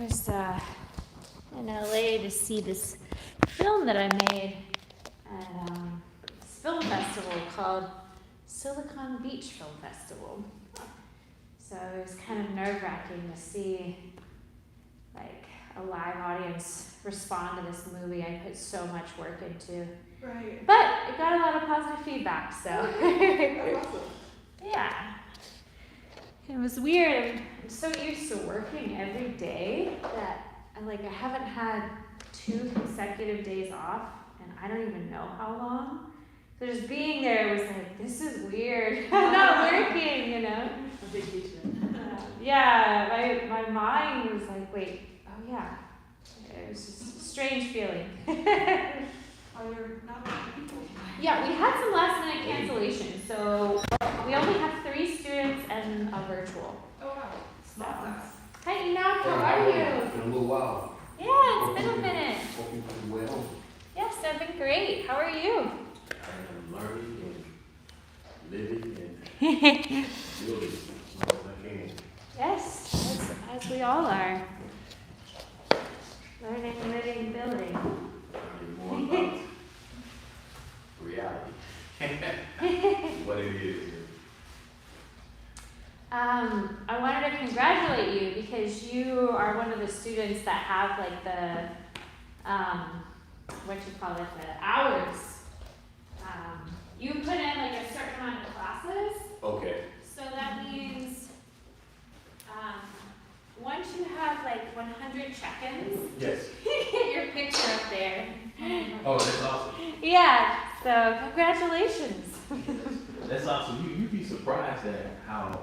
was in LA to see this film that I made at this film festival called Silicon Beach Film Festival. So it was kind of nerve-wracking to see like a live audience respond to this movie I put so much work into. Right. But it got a lot of positive feedback, so Awesome. yeah. It was weird. I'm so used to working every day that I haven't had 2 consecutive days off, and I don't even know how long. So just being there was like, this is weird. I'm not working, you know. A vacation. Yeah, my mind was like, wait, oh yeah. It was just a strange feeling. Are there not many people? Yeah, we had some last minute cancellations, so we only have 3 students and a virtual. Oh wow. Small class. Hi Enoch, how are you? It's been a little while. Yeah, it's been a minute. Hope you're doing well. Yes, I've been great. How are you? I am learning and living and building as much as I can. Yes, as we all are. Learning, living, building. Learning more about reality. What it is. I wanted to congratulate you because you are one of the students that have like the, the hours. You put in like a certain amount of classes, Okay. so that means once you have like 100 check-ins, Yes. you get your picture up there. Oh, that's awesome. Yeah, so congratulations. That's awesome. You'd be surprised at how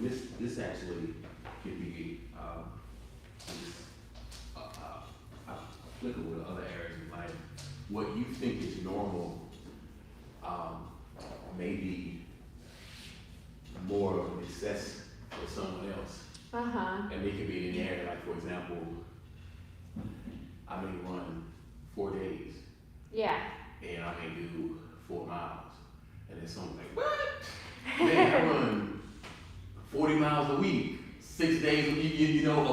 this actually could be applicable to other areas of life. What you think is normal may be more of a necessity for someone else. And they could be in an area, like for example, I may run 4 days Yeah. and I may do 4 miles. And then someone's like, what? Man, I run 40 miles a week, 6 days a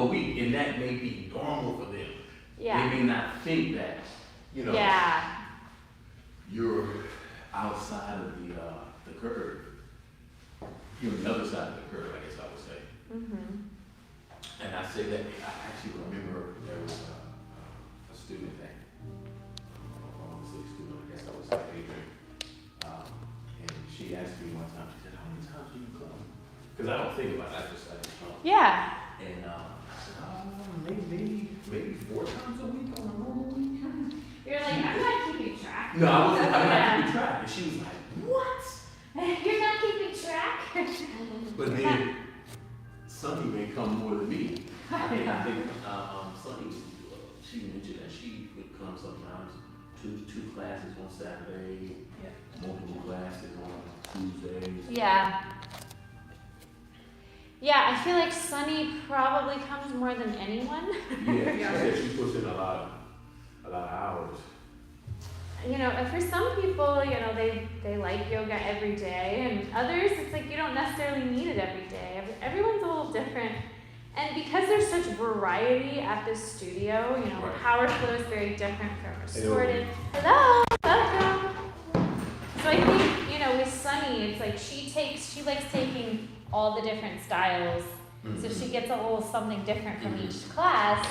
week, and that may be normal for them. Yeah. They may not think that, Yeah. you're outside of the curve. You're on the other side of the curve, I guess I would say. And I say that, I actually remember there was a student that, I want to say student, I guess I was Adrian, and she asked me one time, she said, how many times do you come? Because I don't think about it, I just come. Yeah. And I said, maybe 4 times a week on a normal week. You're like, I'm not keeping track. No, I'm not keeping track. And she was like, what? You're not keeping track? But then, Sunny may come more than me. I think Sunny, she mentioned that she would come sometimes, two classes on Saturday, multiple classes on Tuesdays. Yeah. Yeah, I feel like Sunny probably comes more than anyone. Yeah, she puts in a lot of hours. For some people, they like yoga every day, and others, it's like you don't necessarily need it every day. Everyone's a little different. And because there's such variety at this studio, Right. power flow is very different from restorative. Hello, welcome. So I think, with Sunny, it's like she likes taking all the different styles. So she gets a little something different from each class.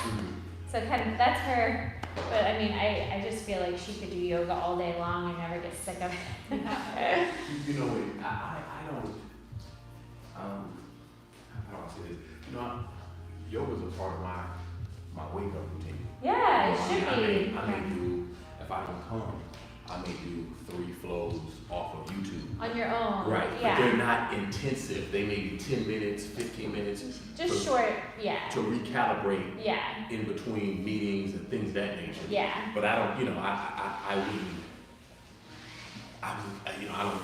So kind of that's her. But I mean, I just feel like she could do yoga all day long and never get sick of it. I don't, how do I say this? Yoga's a part of my wake up routine. Yeah, it should be. I may do, if I don't come, I may do 3 flows off of YouTube. On your own. Right, Yeah. but they're not intensive. They may be 10 minutes, 15 minutes. Just short, yeah. To recalibrate Yeah. in between meetings and things of that nature. Yeah. But I don't, I wouldn't, I don't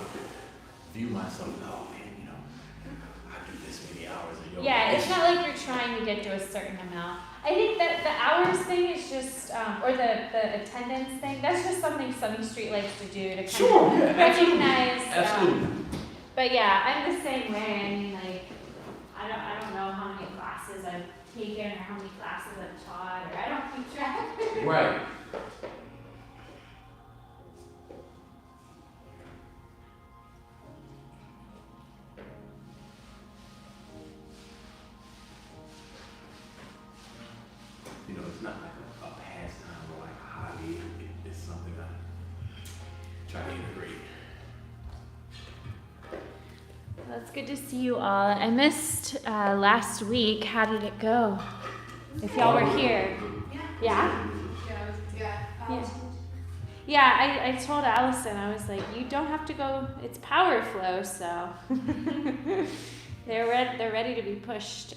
view myself, oh man, I do this many hours of yoga. Yeah, it's not like you're trying to get to a certain amount. I think that the hours thing is just, or the attendance thing, that's just something Sunny Street likes to do to kind of recognize. Absolutely. But yeah, I'm the same way. I mean, like, I don't know how many classes I've taken or how many classes I've taught, or I don't keep track. Right. You know, it's not like a pastime or like a hobby. It's something I try to integrate. Well, it's good to see you all. I missed last week. How did it go? If y'all were here. Yeah? Yeah, I told Allison, I was like, you don't have to go, it's power flow, so they're ready to be pushed.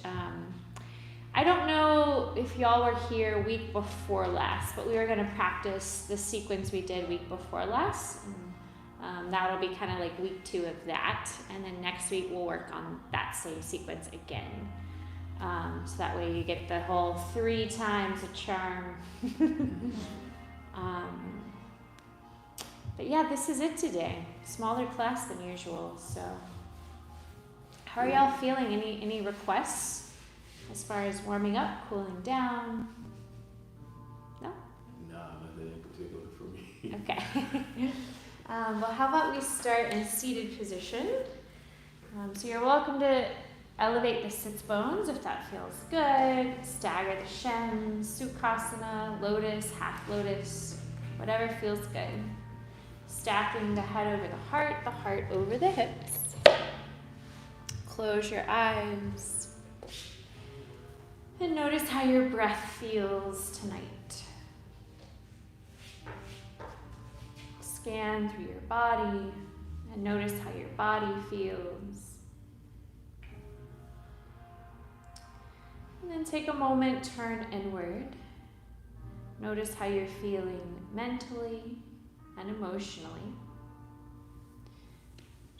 I don't know if y'all were here week before last, but we were going to practice the sequence we did week before last. That'll be kind of like week 2 of that, and then next week we'll work on that same sequence again. So that way you get the whole 3 times a charm. But yeah, this is it today. Smaller class than usual. So, how are y'all feeling? Any requests as far as warming up, cooling down? No? Nah, nothing in particular for me. Okay. Well, how about we start in seated position? So you're welcome to elevate the sits bones if that feels good. Stagger the shins, Sukhasana, lotus, half lotus, whatever feels good. Stacking the head over the heart over the hips. Close your eyes. And notice how your breath feels tonight. Scan through your body and notice how your body feels. And then take a moment, turn inward. Notice how you're feeling mentally and emotionally.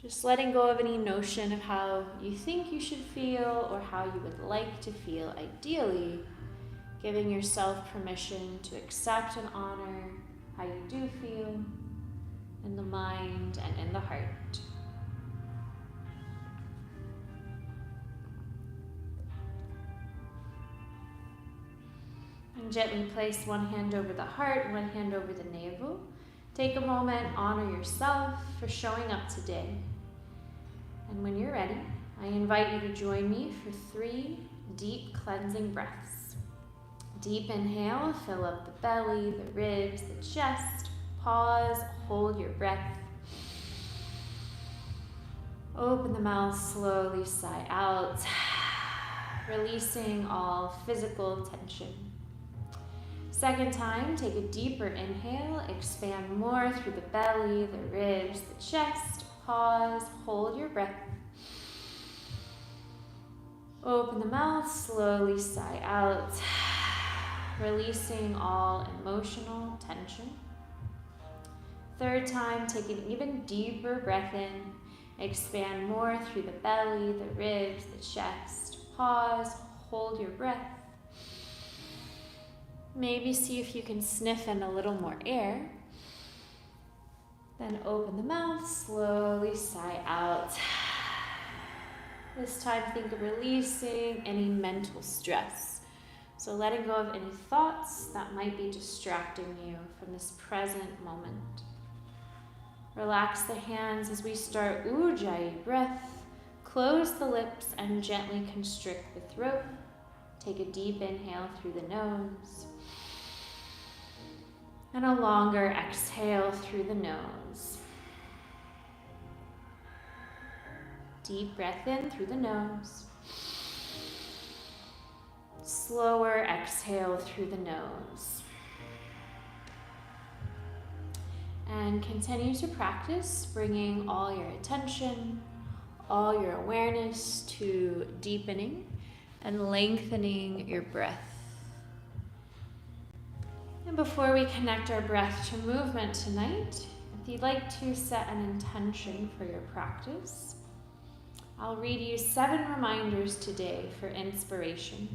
Just letting go of any notion of how you think you should feel or how you would like to feel ideally, giving yourself permission to accept and honor how you do feel in the mind and in the heart. And gently place one hand over the heart, one hand over the navel. Take a moment, honor yourself for showing up today. And when you're ready, I invite you to join me for 3 deep cleansing breaths. Deep inhale, fill up the belly, the ribs, the chest. Pause, hold your breath. Open the mouth, slowly sigh out, releasing all physical tension. Second time, take a deeper inhale, expand more through the belly, the ribs, the chest. Pause, hold your breath. Open the mouth, slowly sigh out, releasing all emotional tension. Third time, take an even deeper breath in, expand more through the belly, the ribs, the chest. Pause, hold your breath. Maybe see if you can sniff in a little more air. Then open the mouth, slowly sigh out. This time think of releasing any mental stress. So letting go of any thoughts that might be distracting you from this present moment. Relax the hands as we start Ujjayi breath. Close the lips and gently constrict the throat. Take a deep inhale through the nose. And a longer exhale through the nose. Deep breath in through the nose. Slower exhale through the nose. And continue to practice bringing all your attention, all your awareness to deepening and lengthening your breath. And before we connect our breath to movement tonight, if you'd like to set an intention for your practice, I'll read you 7 reminders today for inspiration.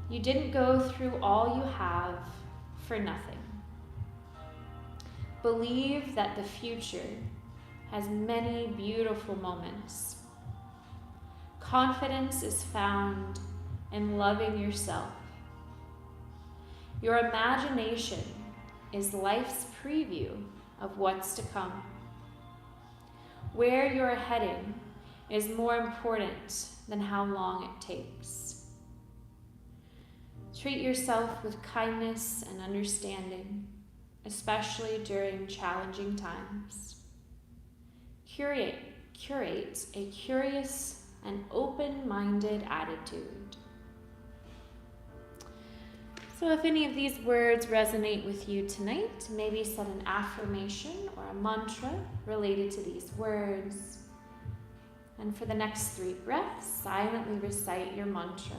You didn't go through all you have for nothing. Believe that the future has many beautiful moments. Confidence is found in loving yourself. Your imagination is life's preview of what's to come. Where you're heading is more important than how long it takes. Treat yourself with kindness and understanding, especially during challenging times. Curate a curious and open-minded attitude. So if any of these words resonate with you tonight, maybe set an affirmation or a mantra related to these words. And for the next 3 breaths, silently recite your mantra.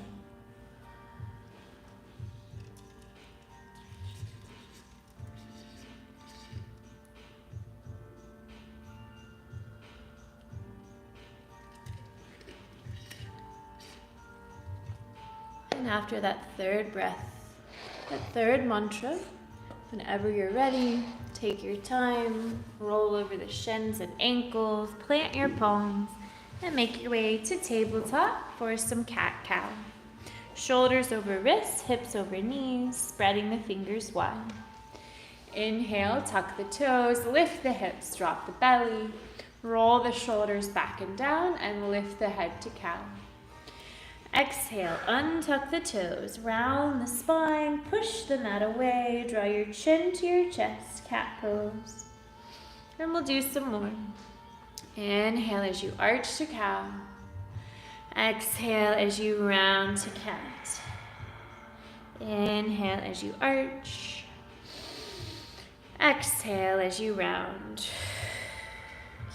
And after that 3rd breath, that 3rd mantra, whenever you're ready, take your time, roll over the shins and ankles, plant your palms, and make your way to tabletop for some cat-cow. Shoulders over wrists, hips over knees, spreading the fingers wide. Inhale, tuck the toes, lift the hips, drop the belly, roll the shoulders back and down, and lift the head to cow. Exhale, untuck the toes, round the spine, push the mat away, draw your chin to your chest, cat pose. And we'll do some more. Inhale as you arch to cow. Exhale as you round to cat. Inhale as you arch. Exhale as you round.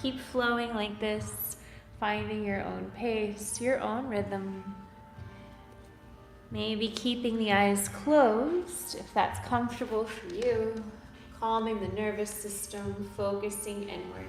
Keep flowing like this, finding your own pace, your own rhythm. Maybe keeping the eyes closed if that's comfortable for you, calming the nervous system, focusing inward.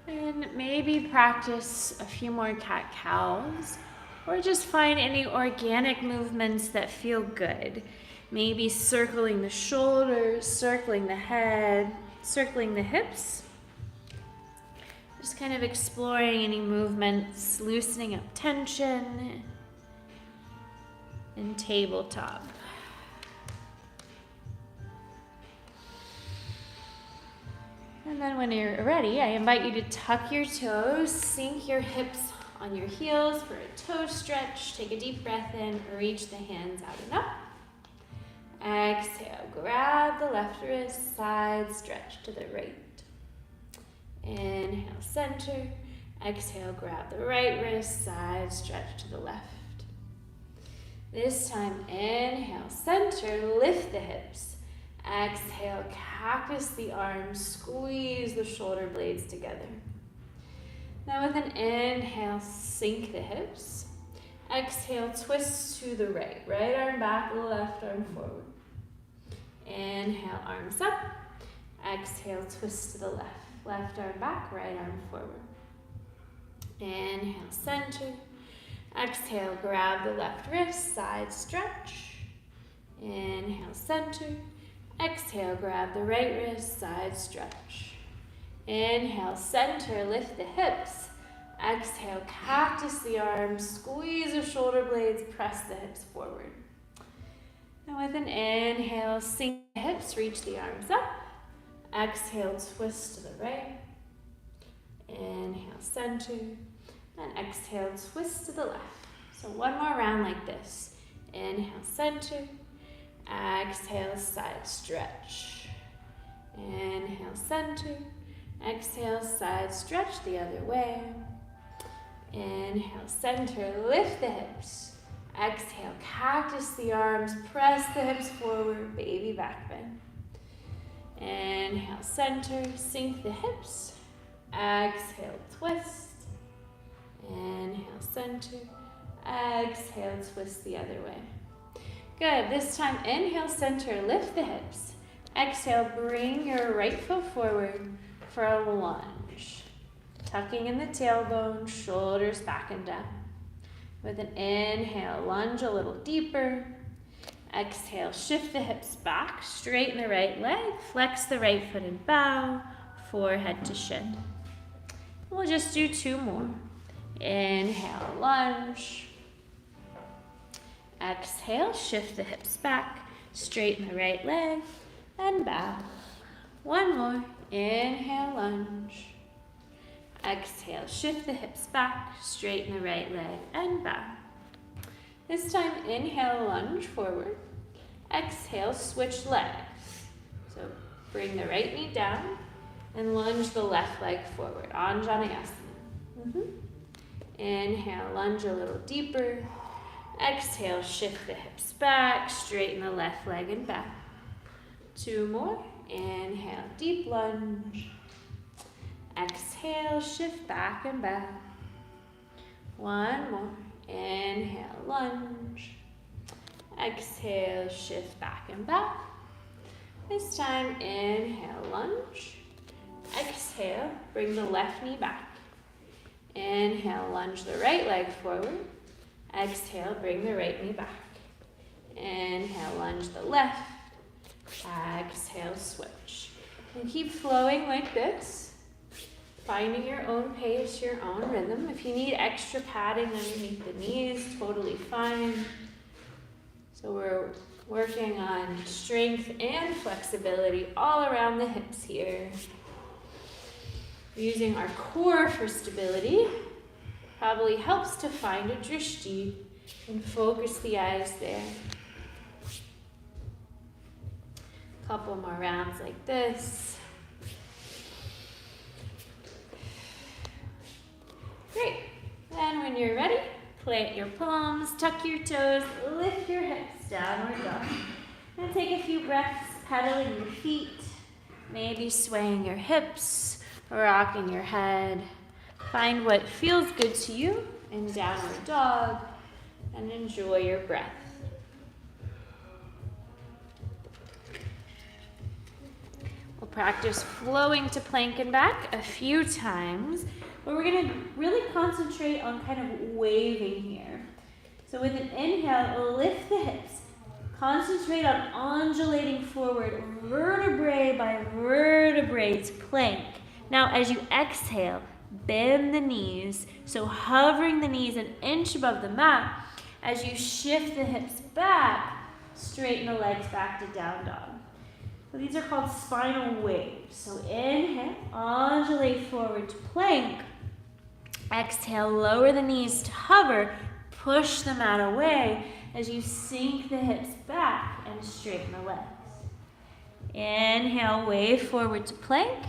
And maybe practice a few more cat-cows, or just find any organic movements that feel good. Maybe circling the shoulders, circling the head, circling the hips. Just kind of exploring any movements, loosening up tension, and tabletop. And then when you're ready, I invite you to tuck your toes, sink your hips on your heels for a toe stretch. Take a deep breath in, reach the hands out and up. Exhale, grab the left wrist, side stretch to the right. Inhale, center. Exhale, grab the right wrist, side stretch to the left. This time, inhale, center, lift the hips. Exhale, cactus the arms, squeeze the shoulder blades together. Now with an inhale, sink the hips. Exhale, twist to the right. Right arm back, left arm forward. Inhale, arms up. Exhale, twist to the left. Left arm back, right arm forward. Inhale, center. Exhale, grab the left wrist, side stretch. Inhale, center. Exhale, grab the right wrist, side stretch. Inhale, center, lift the hips. Exhale, cactus the arms, squeeze the shoulder blades, press the hips forward. Now with an inhale, sink the hips, reach the arms up. Exhale, twist to the right. Inhale, center. And exhale, twist to the left. So one more round like this. Inhale, center. Exhale, side stretch. Inhale, center. Exhale, side stretch the other way. Inhale, center, lift the hips. Exhale, cactus the arms, press the hips forward, baby back bend. Inhale, center, sink the hips. Exhale, twist. Inhale, center. Exhale, twist the other way. Good, this time inhale, center, lift the hips. Exhale, bring your right foot forward for a lunge. Tucking in the tailbone, shoulders back and down. With an inhale, lunge a little deeper. Exhale, shift the hips back, straighten the right leg, flex the right foot and bow, forehead to shin. We'll just do 2 more. Inhale, lunge. Exhale, shift the hips back, straighten the right leg, and bow. 1 more. Inhale, lunge. Exhale, shift the hips back, straighten the right leg, and bow. This time, inhale, lunge forward. Exhale, switch legs. So bring the right knee down and lunge the left leg forward. Anjaneyasana. Inhale, lunge a little deeper. Exhale, shift the hips back, straighten the left leg and back. 2 more. Inhale, deep lunge. Exhale, shift back and back. 1 more. Inhale, lunge. Exhale, shift back and back. This time, inhale, lunge. Exhale, bring the left knee back. Inhale, lunge the right leg forward. Exhale, bring the right knee back. Inhale, lunge the left. Exhale, switch. And keep flowing like this. Finding your own pace, your own rhythm. If you need extra padding underneath the knees, totally fine. So we're working on strength and flexibility all around the hips here. Using our core for stability probably helps to find a drishti and focus the eyes there. Couple more rounds like this. Great. Then when you're ready, plant your palms, tuck your toes, lift your hips, downward dog. And take a few breaths, pedaling your feet, maybe swaying your hips, rocking your head. Find what feels good to you in downward dog and enjoy your breath. We'll practice flowing to plank and back a few times. But we're going to really concentrate on kind of waving here. So with an inhale, lift the hips. Concentrate on undulating forward, vertebrae by vertebrae to plank. Now as you exhale, bend the knees. So hovering the knees an inch above the mat. As you shift the hips back, straighten the legs back to down dog. So these are called spinal waves. So inhale, undulate forward to plank. Exhale, lower the knees to hover, push the mat away as you sink the hips back and straighten the legs. Inhale, wave forward to plank.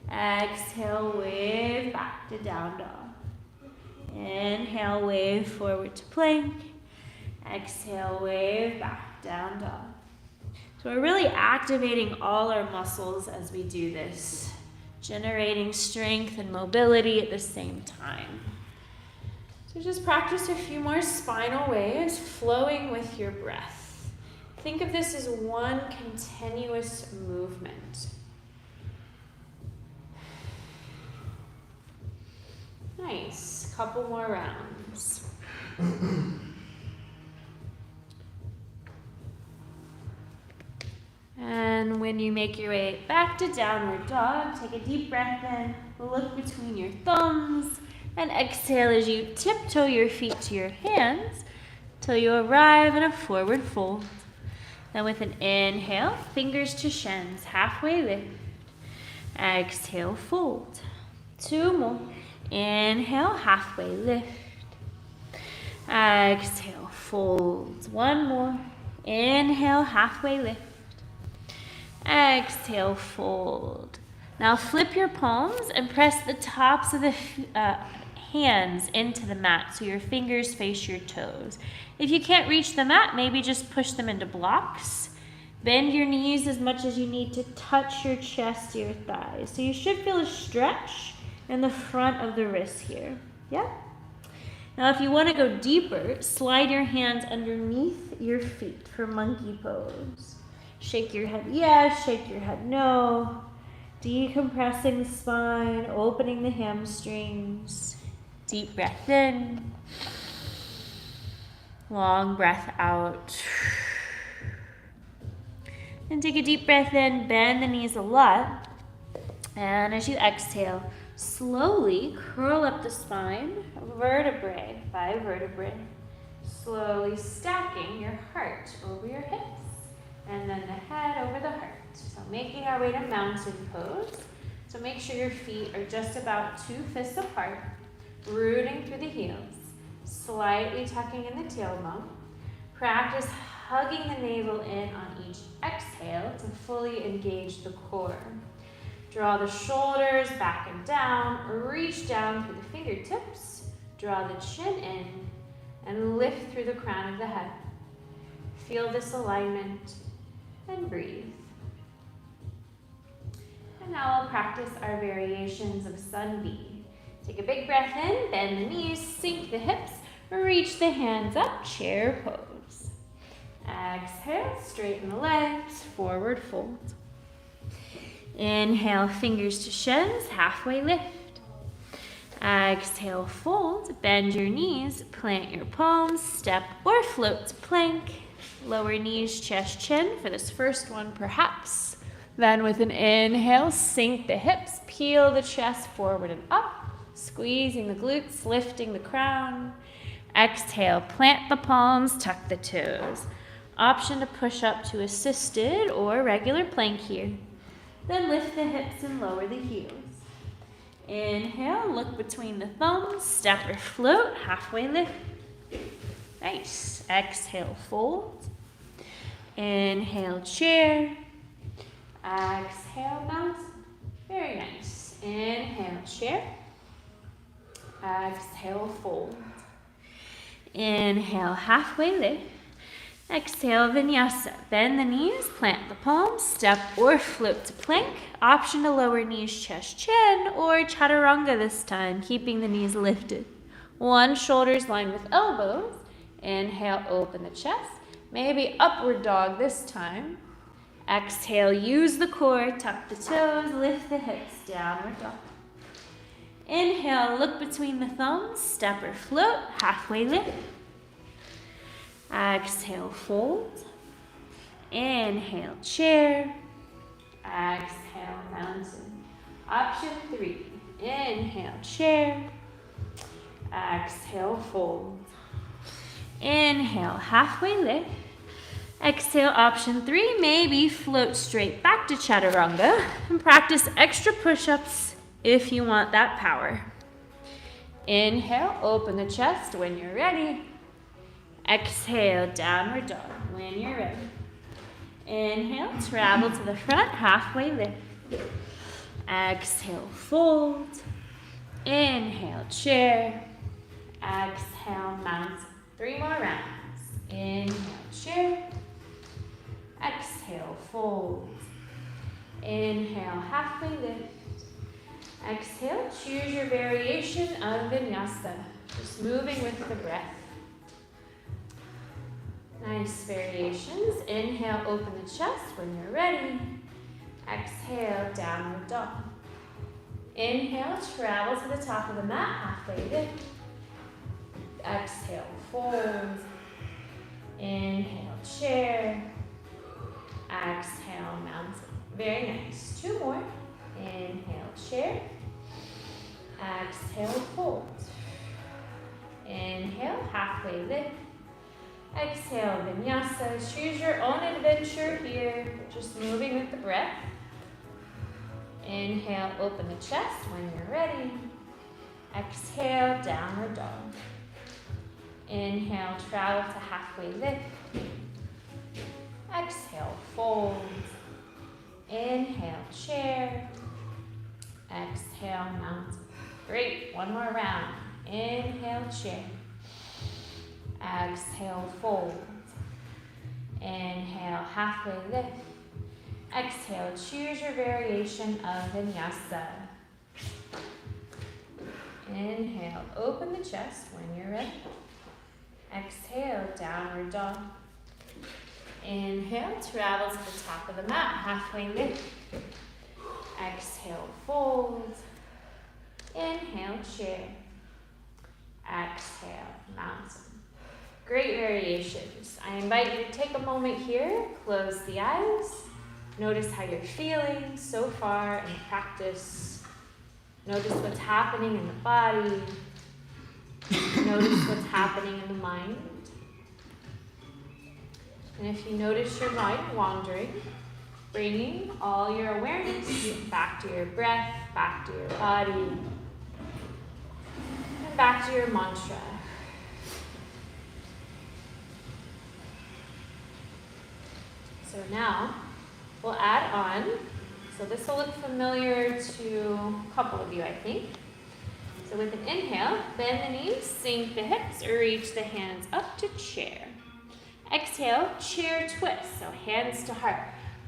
Exhale, wave back to down dog. Inhale, wave forward to plank. Exhale, wave back, down dog. So we're really activating all our muscles as we do this, generating strength and mobility at the same time. So just practice a few more spinal waves, flowing with your breath. Think of this as one continuous movement. Nice. Couple more rounds. And when you make your way back to downward dog, take a deep breath in, look between your thumbs, and exhale as you tiptoe your feet to your hands till you arrive in a forward fold. Then with an inhale, fingers to shins, halfway lift. Exhale, fold. 2 more. Inhale, halfway lift. Exhale, fold. 1 more. Inhale, halfway lift. Exhale, fold. Now flip your palms and press the tops of the hands into the mat so your fingers face your toes. If you can't reach the mat, maybe just push them into blocks. Bend your knees as much as you need to touch your chest to your thighs. So you should feel a stretch in the front of the wrist here. Yeah? Now if you want to go deeper, slide your hands underneath your feet for monkey pose. Shake your head yes, shake your head no. Decompressing the spine, opening the hamstrings. Deep breath in. Long breath out. And take a deep breath in, bend the knees a lot. And as you exhale, slowly curl up the spine, vertebrae by vertebrae. Slowly stacking your heart over your hips. And then the head over the heart. So making our way to mountain pose. So make sure your feet are just about 2 fists apart, rooting through the heels, slightly tucking in the tailbone. Practice hugging the navel in on each exhale to fully engage the core. Draw the shoulders back and down, reach down through the fingertips, draw the chin in, and lift through the crown of the head. Feel this alignment and breathe. And now we'll practice our variations of Sun B. Take a big breath in, bend the knees, sink the hips, reach the hands up, chair pose. Exhale, straighten the legs, forward fold. Inhale, fingers to shins, halfway lift. Exhale, fold, bend your knees, plant your palms, step or float to plank. Lower knees, chest, chin for this first one perhaps. Then with an inhale, sink the hips, peel the chest forward and up, squeezing the glutes, lifting the crown. Exhale, plant the palms, tuck the toes. Option to push up to assisted or regular plank here. Then lift the hips and lower the heels. Inhale, look between the thumbs, step or float, halfway lift. Nice. Exhale, fold. Inhale, chair. Exhale, mountain. Very nice. Inhale, chair. Exhale, fold. Inhale, halfway lift. Exhale, vinyasa. Bend the knees, plant the palms, step or float to plank. Option to lower knees, chest, chin, or chaturanga this time, keeping the knees lifted. One shoulder's lined with elbows. Inhale, open the chest. Maybe upward dog this time. Exhale, use the core, tuck the toes, lift the hips, downward dog. Inhale, look between the thumbs, step or float, halfway lift. Exhale, fold. Inhale, chair. Exhale, mountain. Option 3. Inhale, chair. Exhale, fold. Inhale, halfway lift. Exhale, option 3, maybe float straight back to chaturanga and practice extra push-ups if you want that power. Inhale, open the chest when you're ready. Exhale, downward dog when you're ready. Inhale, travel to the front, halfway lift. Exhale, fold. Inhale, chair. Exhale, mountain. 3 more rounds. Inhale, chair. Exhale, fold. Inhale, halfway lift. Exhale, choose your variation of vinyasa. Just moving with the breath. Nice variations. Inhale, open the chest when you're ready. Exhale, downward dog. Inhale, travel to the top of the mat, halfway lift. Exhale, fold. Inhale, chair. Exhale, mountain. Very nice. 2 more. Inhale, chair. Exhale, fold. Inhale, halfway lift. Exhale, vinyasa. Choose your own adventure here. Just moving with the breath. Inhale, open the chest when you're ready. Exhale, downward dog. Inhale, travel to halfway lift. Exhale, fold. Inhale, chair. Exhale, mountain. Great. 1 more round. Inhale, chair. Exhale, fold. Inhale, halfway lift. Exhale, choose your variation of vinyasa. Inhale, open the chest when you're ready. Exhale, downward dog. Inhale, travel to the top of the mat, halfway lift. Exhale, fold. Inhale, chair. Exhale, mountain. Great variations. I invite you to take a moment here, close the eyes, Notice how you're feeling so far in the practice. Notice what's happening in the body. Notice what's happening in the mind. And if you notice your mind wandering, bringing all your awareness back to your breath, back to your body, and back to your mantra. So now we'll add on. So this will look familiar to a couple of you, I think. So with an inhale, bend the knees, sink the hips, or reach the hands up to chair. Exhale, chair twist, so hands to heart.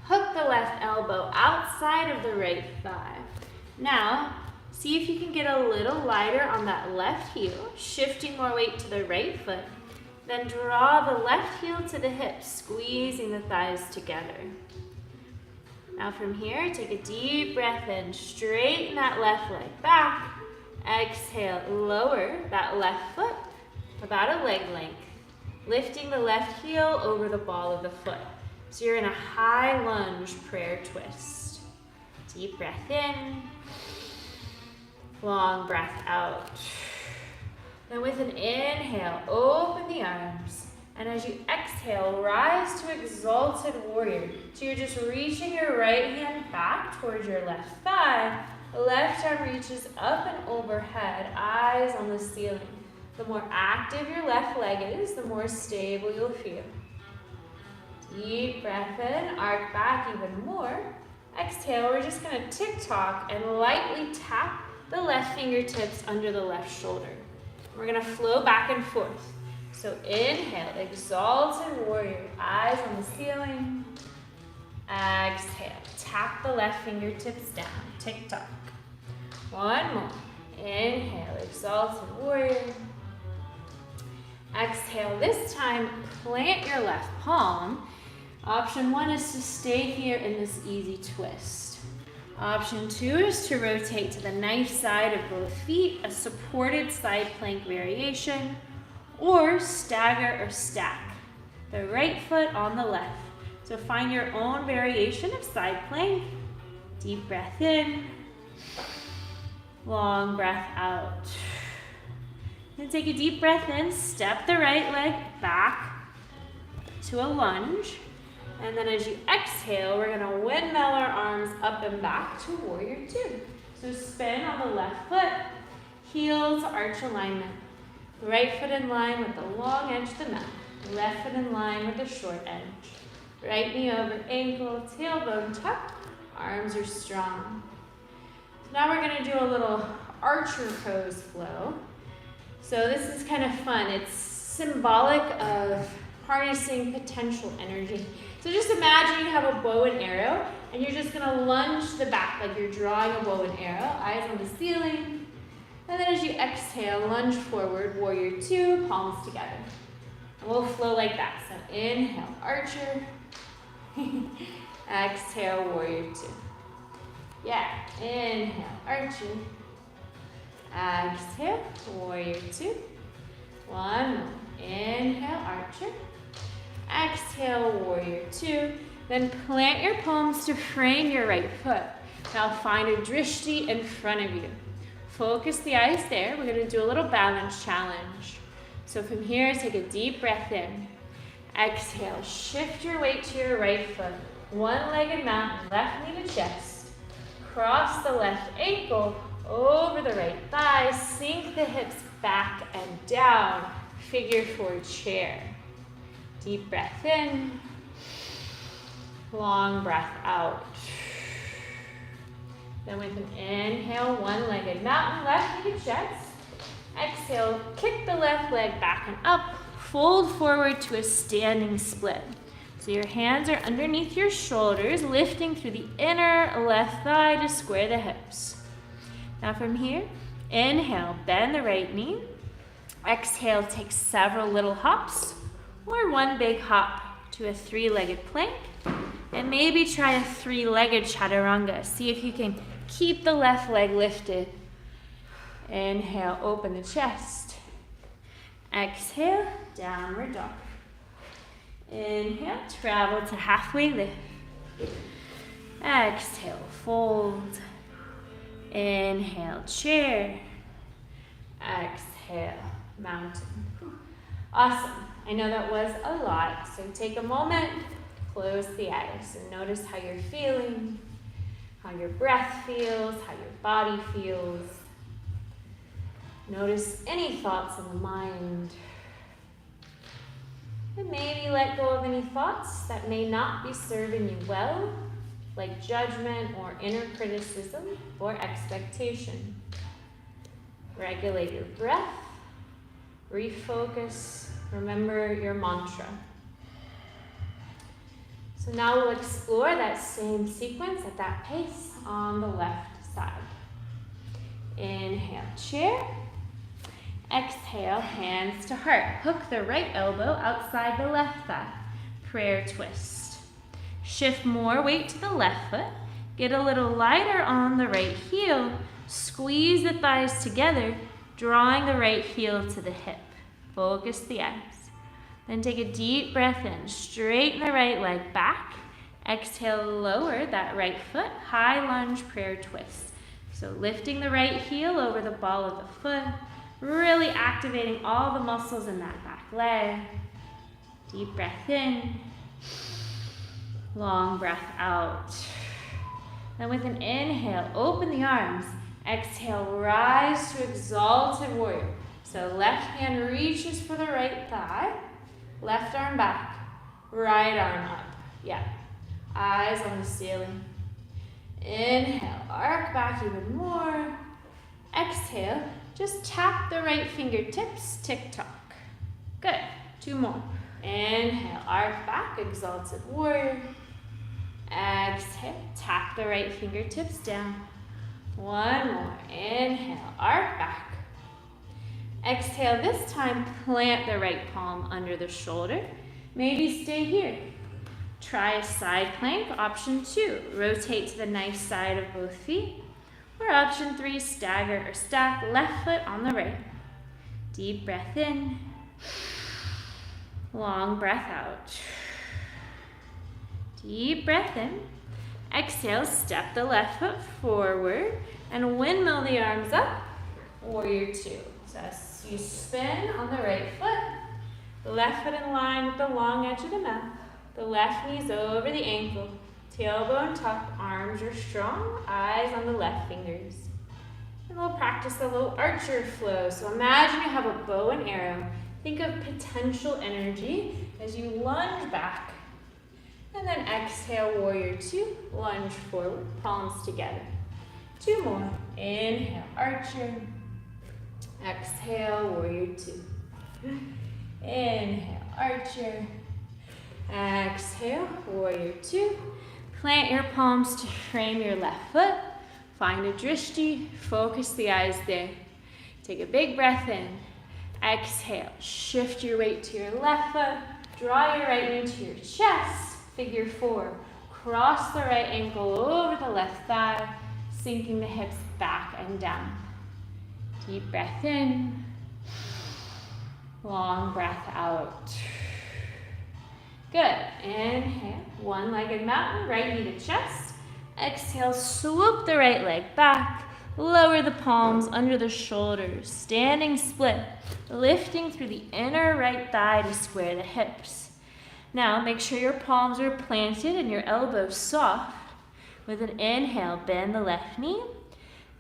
Hook the left elbow outside of the right thigh. Now, see if you can get a little lighter on that left heel, shifting more weight to the right foot. Then draw the left heel to the hips, squeezing the thighs together. Now from here, take a deep breath in, straighten that left leg back. Exhale, lower that left foot about a leg length, lifting the left heel over the ball of the foot. So you're in a high lunge prayer twist. Deep breath in, long breath out. Then with an inhale, open the arms. And as you exhale, rise to exalted warrior. So you're just reaching your right hand back towards your left thigh. The left arm reaches up and overhead, eyes on the ceiling. The more active your left leg is, the more stable you'll feel. Deep breath in, arc back even more. Exhale, we're just gonna tick-tock and lightly tap the left fingertips under the left shoulder. We're gonna flow back and forth. So inhale, exalted warrior, eyes on the ceiling. Exhale, tap the left fingertips down, tick-tock. One more. Inhale, exalted warrior. Exhale, this time plant your left palm. Option 1 is to stay here in this easy twist. Option 2 is to rotate to the knife side of both feet, a supported side plank variation, or stagger or stack, the right foot on the left. So find your own variation of side plank. Deep breath in, long breath out. Then take a deep breath in, step the right leg back to a lunge. And then as you exhale, we're gonna windmill our arms up and back to warrior 2. So spin on the left foot, heel to arch alignment. Right foot in line with the long edge of the mat. Left foot in line with the short edge. Right knee over ankle, tailbone tuck, arms are strong. So now we're gonna do a little archer pose flow. So this is kind of fun. It's symbolic of harnessing potential energy. So just imagine you have a bow and arrow, and you're just gonna lunge the back like you're drawing a bow and arrow, eyes on the ceiling. And then as you exhale, lunge forward, warrior 2, palms together. And we'll flow like that. So inhale, archer. Exhale, warrior 2. Yeah, inhale, archer. Exhale, warrior 2. One more. Inhale, archer. Exhale, warrior 2. Then plant your palms to frame your right foot. Now find a drishti in front of you. Focus the eyes there. We're gonna do a little balance challenge. So from here, take a deep breath in. Exhale, shift your weight to your right foot. One-legged mountain, left knee to chest. Cross the left ankle over the right thigh. Sink the hips back and down. Figure 4 chair. Deep breath in. Long breath out. Then with an inhale, one-legged mountain, left knee to chest. Exhale, kick the left leg back and up. Fold forward to a standing split. So your hands are underneath your shoulders, lifting through the inner left thigh to square the hips. Now from here, inhale, bend the right knee. Exhale, take several little hops, or one big hop to a 3-legged plank. And maybe try a 3-legged chaturanga. See if you can keep the left leg lifted. Inhale, open the chest. Exhale, downward dog. Inhale, travel to halfway lift. Exhale, fold. Inhale, chair. Exhale, mountain. Awesome. I know that was a lot, so take a moment, close the eyes, and notice how you're feeling, how your breath feels, how your body feels. Notice any thoughts in the mind. And maybe let go of any thoughts that may not be serving you well, like judgment or inner criticism or expectation. Regulate your breath, refocus, remember your mantra. So now we'll explore that same sequence at that pace on the left side. Inhale, chair. Exhale, hands to heart. Hook the right elbow outside the left thigh. Prayer twist. Shift more weight to the left foot. Get a little lighter on the right heel. Squeeze the thighs together, drawing the right heel to the hip. Focus the eyes. Then take a deep breath in. Straighten the right leg back. Exhale, lower that right foot. High lunge prayer twist. So lifting the right heel over the ball of the foot. Really activating all the muscles in that back leg. Deep breath in. Long breath out. Then with an inhale, open the arms. Exhale, rise to exalted warrior. So left hand reaches for the right thigh. Left arm back. Right arm up. Yeah. Eyes on the ceiling. Inhale, arc back even more. Exhale, just tap the right fingertips, tick-tock. Good. 2 more. Inhale, arc back, exalted warrior. Exhale, tap the right fingertips down. 1 more. Inhale, arc back. Exhale, this time plant the right palm under the shoulder. Maybe stay here. Try a side plank, option 2. Rotate to the nice side of both feet. Or option 3, stagger or stack left foot on the right. Deep breath in. Long breath out. Deep breath in. Exhale, step the left foot forward and windmill the arms up. Warrior 2. So as you spin on the right foot, the left foot in line with the long edge of the mat. The left knee's over the ankle. Tailbone tucked, arms are strong, eyes on the left fingers. And we'll practice a little archer flow. So imagine you have a bow and arrow. Think of potential energy as you lunge back. And then exhale, warrior 2, lunge forward, palms together. 2 more. Inhale, archer. Exhale, warrior 2. Inhale, archer. Exhale, warrior 2. Plant your palms to frame your left foot. Find a drishti, focus the eyes there. Take a big breath in. Exhale, shift your weight to your left foot. Draw your right knee to your chest. Figure 4. Cross the right ankle over the left thigh, sinking the hips back and down. Deep breath in. Long breath out. Good. Inhale, one-legged mountain, right knee to chest. Exhale, swoop the right leg back. Lower the palms under the shoulders, standing split, lifting through the inner right thigh to square the hips. Now, make sure your palms are planted and your elbows soft. With an inhale, bend the left knee.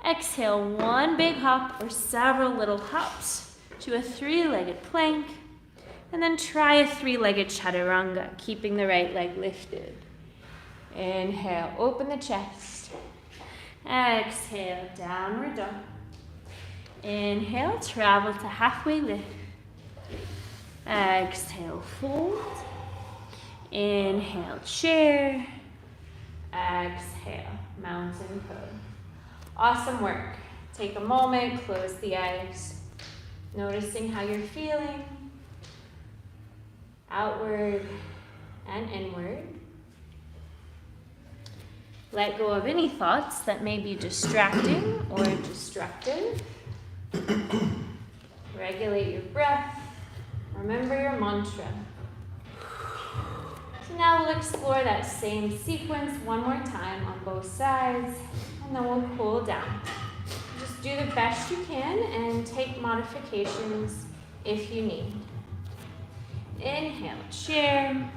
Exhale, 1 big hop or several little hops to a 3-legged plank. And then try a 3-legged chaturanga, keeping the right leg lifted. Inhale, open the chest. Exhale, downward dog. Inhale, travel to halfway lift. Exhale, fold. Inhale, chair. Exhale, mountain pose. Awesome work. Take a moment, close the eyes. Noticing how you're feeling. Outward and inward. Let go of any thoughts that may be distracting or destructive. Regulate your breath. Remember your mantra. So Now we'll explore that same sequence one more time on both sides, and then we'll cool down. Just do the best you can and take modifications if you need. Inhale, chair.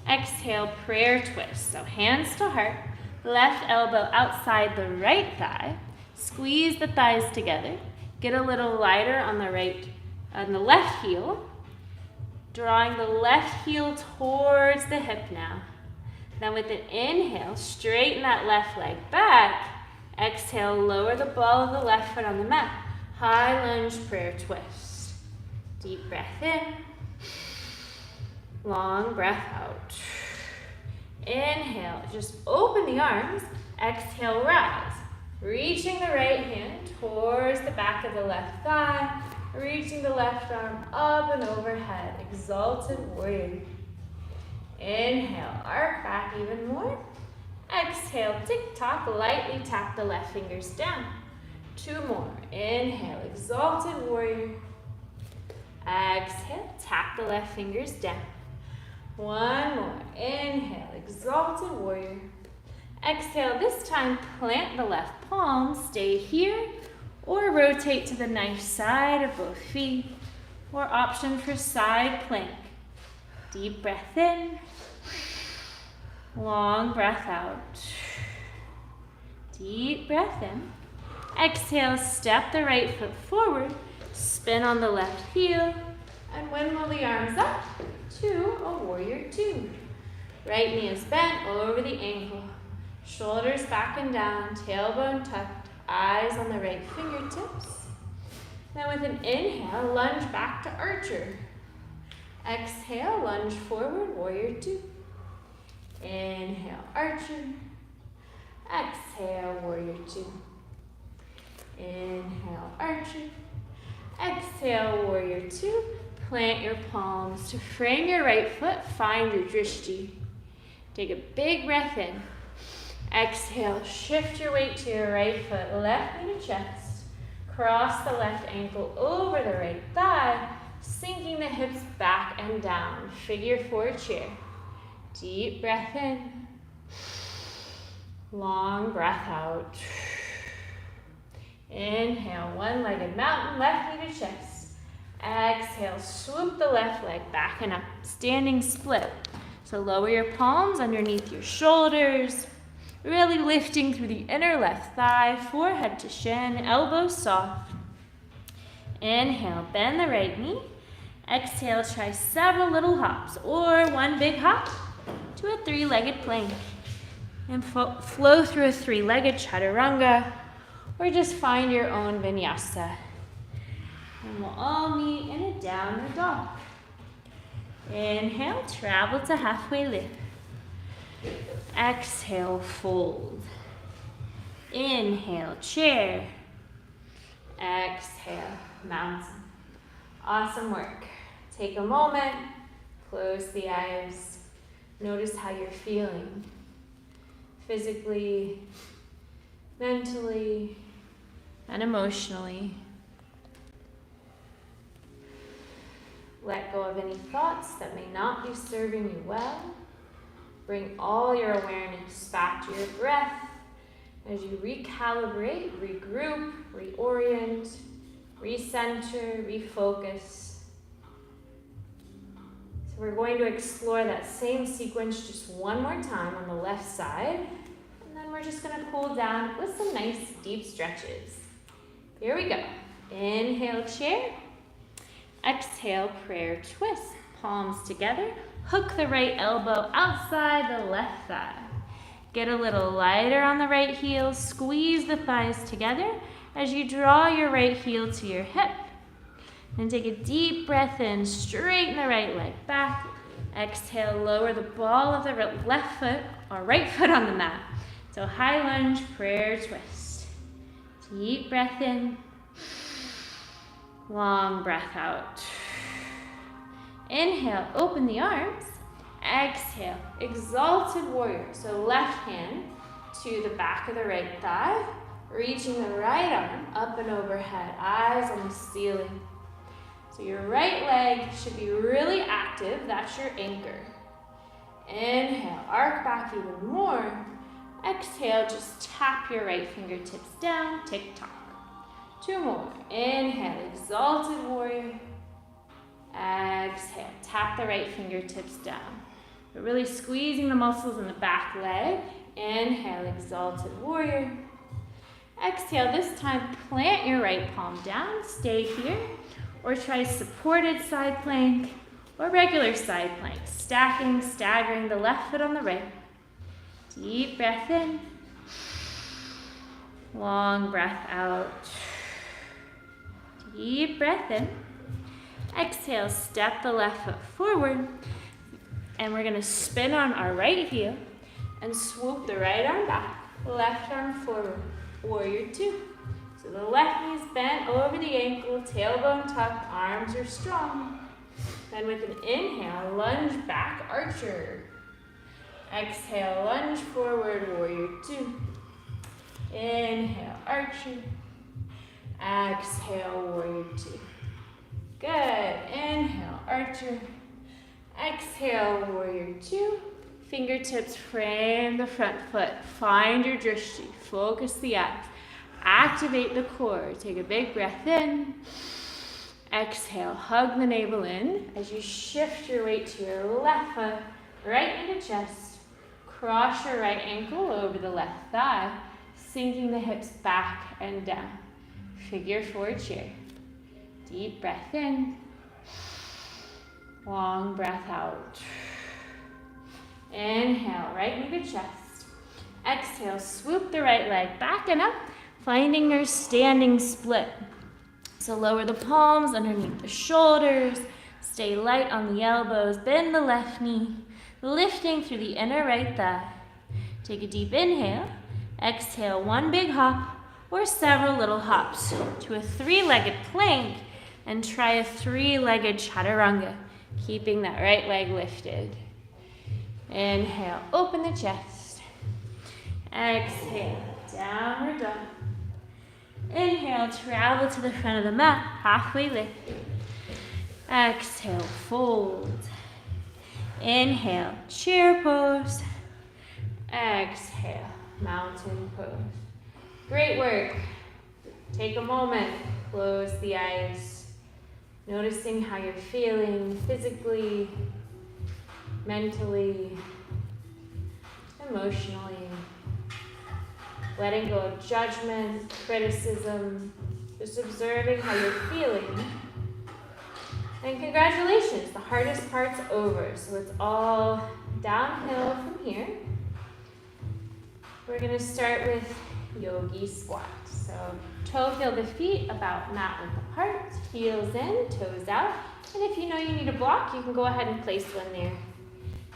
Exhale, prayer twist. So hands to heart, left elbow outside the right thigh. Squeeze the thighs together. Get a little lighter on the left heel. Drawing the left heel towards the hip now. Then with an inhale, straighten that left leg back. Exhale, lower the ball of the left foot on the mat. High lunge prayer twist. Deep breath in. Long breath out. Inhale, just open the arms. Exhale, rise. Reaching the right hand towards the back of the left thigh. Reaching the left arm up and overhead. Exalted warrior. Inhale, arc back even more. Exhale, tick-tock, lightly tap the left fingers down. 2 more. Inhale, exalted warrior. Exhale, tap the left fingers down. 1 more. Inhale, exalted warrior. Exhale, this time plant the left palm, stay here, or rotate to the knife side of both feet, or option for side plank. Deep breath in, long breath out. Deep breath in. Exhale, step the right foot forward, spin on the left heel, and windmill the arms up to a warrior 2. Right knee is bent over the ankle. Shoulders back and down, tailbone tucked, eyes on the right fingertips. Then with an inhale, lunge back to archer. Exhale, lunge forward, warrior 2. Inhale, archer. Exhale, warrior 2. Inhale, archer. Exhale, warrior 2. Plant your palms to frame your right foot, find your drishti. Take a big breath in. Exhale, shift your weight to your right foot, left knee to chest. Cross the left ankle over the right thigh, sinking the hips back and down. Figure 4 chair. Deep breath in. Long breath out. Inhale, one-legged mountain, left knee to chest. Exhale, swoop the left leg back and up, standing split. So lower your palms underneath your shoulders, really lifting through the inner left thigh, forehead to shin, elbows soft. Inhale, bend the right knee. Exhale, try several little hops or one big hop to a 3-legged plank. And flow through a 3-legged chaturanga, or just find your own vinyasa. And we'll all meet in a downward dog. Inhale, travel to halfway lift. Exhale, fold. Inhale, chair. Exhale, mountain. Awesome work. Take a moment, close the eyes. Notice how you're feeling. Physically, mentally, and emotionally. Let go of any thoughts that may not be serving you well. Bring all your awareness back to your breath as you recalibrate, regroup, reorient, recenter, refocus. So we're going to explore that same sequence just one more time on the left side. And then we're just going to cool down with some nice deep stretches. Here we go. Inhale, chair. Exhale, prayer twist. Palms together. Hook the right elbow outside the left thigh. Get a little lighter on the right heel. Squeeze the thighs together as you draw your right heel to your hip. Then take a deep breath in. Straighten the right leg back. Exhale, lower the ball of the left foot or right foot on the mat. So high lunge, prayer twist. Deep breath in. Long breath out. Inhale, open the arms. Exhale, exalted warrior. So left hand to the back of the right thigh, reaching the right arm up and overhead, eyes on the ceiling. So your right leg should be really active. That's your anchor. Inhale, arc back even more. Exhale, just tap your right fingertips down, tick-tock. 2 more. Inhale, exalted warrior. Exhale, tap the right fingertips down. We're really squeezing the muscles in the back leg. Inhale, exalted warrior. Exhale, this time plant your right palm down, stay here, or try supported side plank or regular side plank, stacking, staggering the left foot on the right. Deep breath in, long breath out. Deep breath in. Exhale, step the left foot forward, and we're gonna spin on our right heel and swoop the right arm back, left arm forward, warrior 2. So the left knee's bent over the ankle, tailbone tucked, arms are strong. Then with an inhale, lunge back, archer. Exhale, lunge forward, warrior 2. Inhale, archer. Exhale, warrior 2. Good. Inhale, archer. Exhale, warrior 2. Fingertips frame the front foot. Find your drishti. Focus the eyes. Activate the core. Take a big breath in. Exhale, hug the navel in as you shift your weight to your left foot, right into chest. Cross your right ankle over the left thigh, sinking the hips back and down. Figure 4 chair. Deep breath in. Long breath out. Inhale, right knee to chest. Exhale, swoop the right leg back and up, finding your standing split. So lower the palms underneath the shoulders. Stay light on the elbows. Bend the left knee, lifting through the inner right thigh. Take a deep inhale. Exhale, 1 big hop or several little hops to a 3-legged plank, and try a 3-legged chaturanga, keeping that right leg lifted. Inhale, open the chest. Exhale, downward dog. Inhale, travel to the front of the mat, halfway lift. Exhale, fold. Inhale, chair pose. Exhale, mountain pose. Great work. Take a moment, close the eyes, noticing how you're feeling physically, mentally, emotionally. Letting go of judgment, criticism, just observing how you're feeling. And congratulations, the hardest part's over, so it's all downhill from here. We're gonna start with yogi squat. So toe heel the feet about mat width apart, heels in, toes out. And if you know you need a block, you can go ahead and place one there.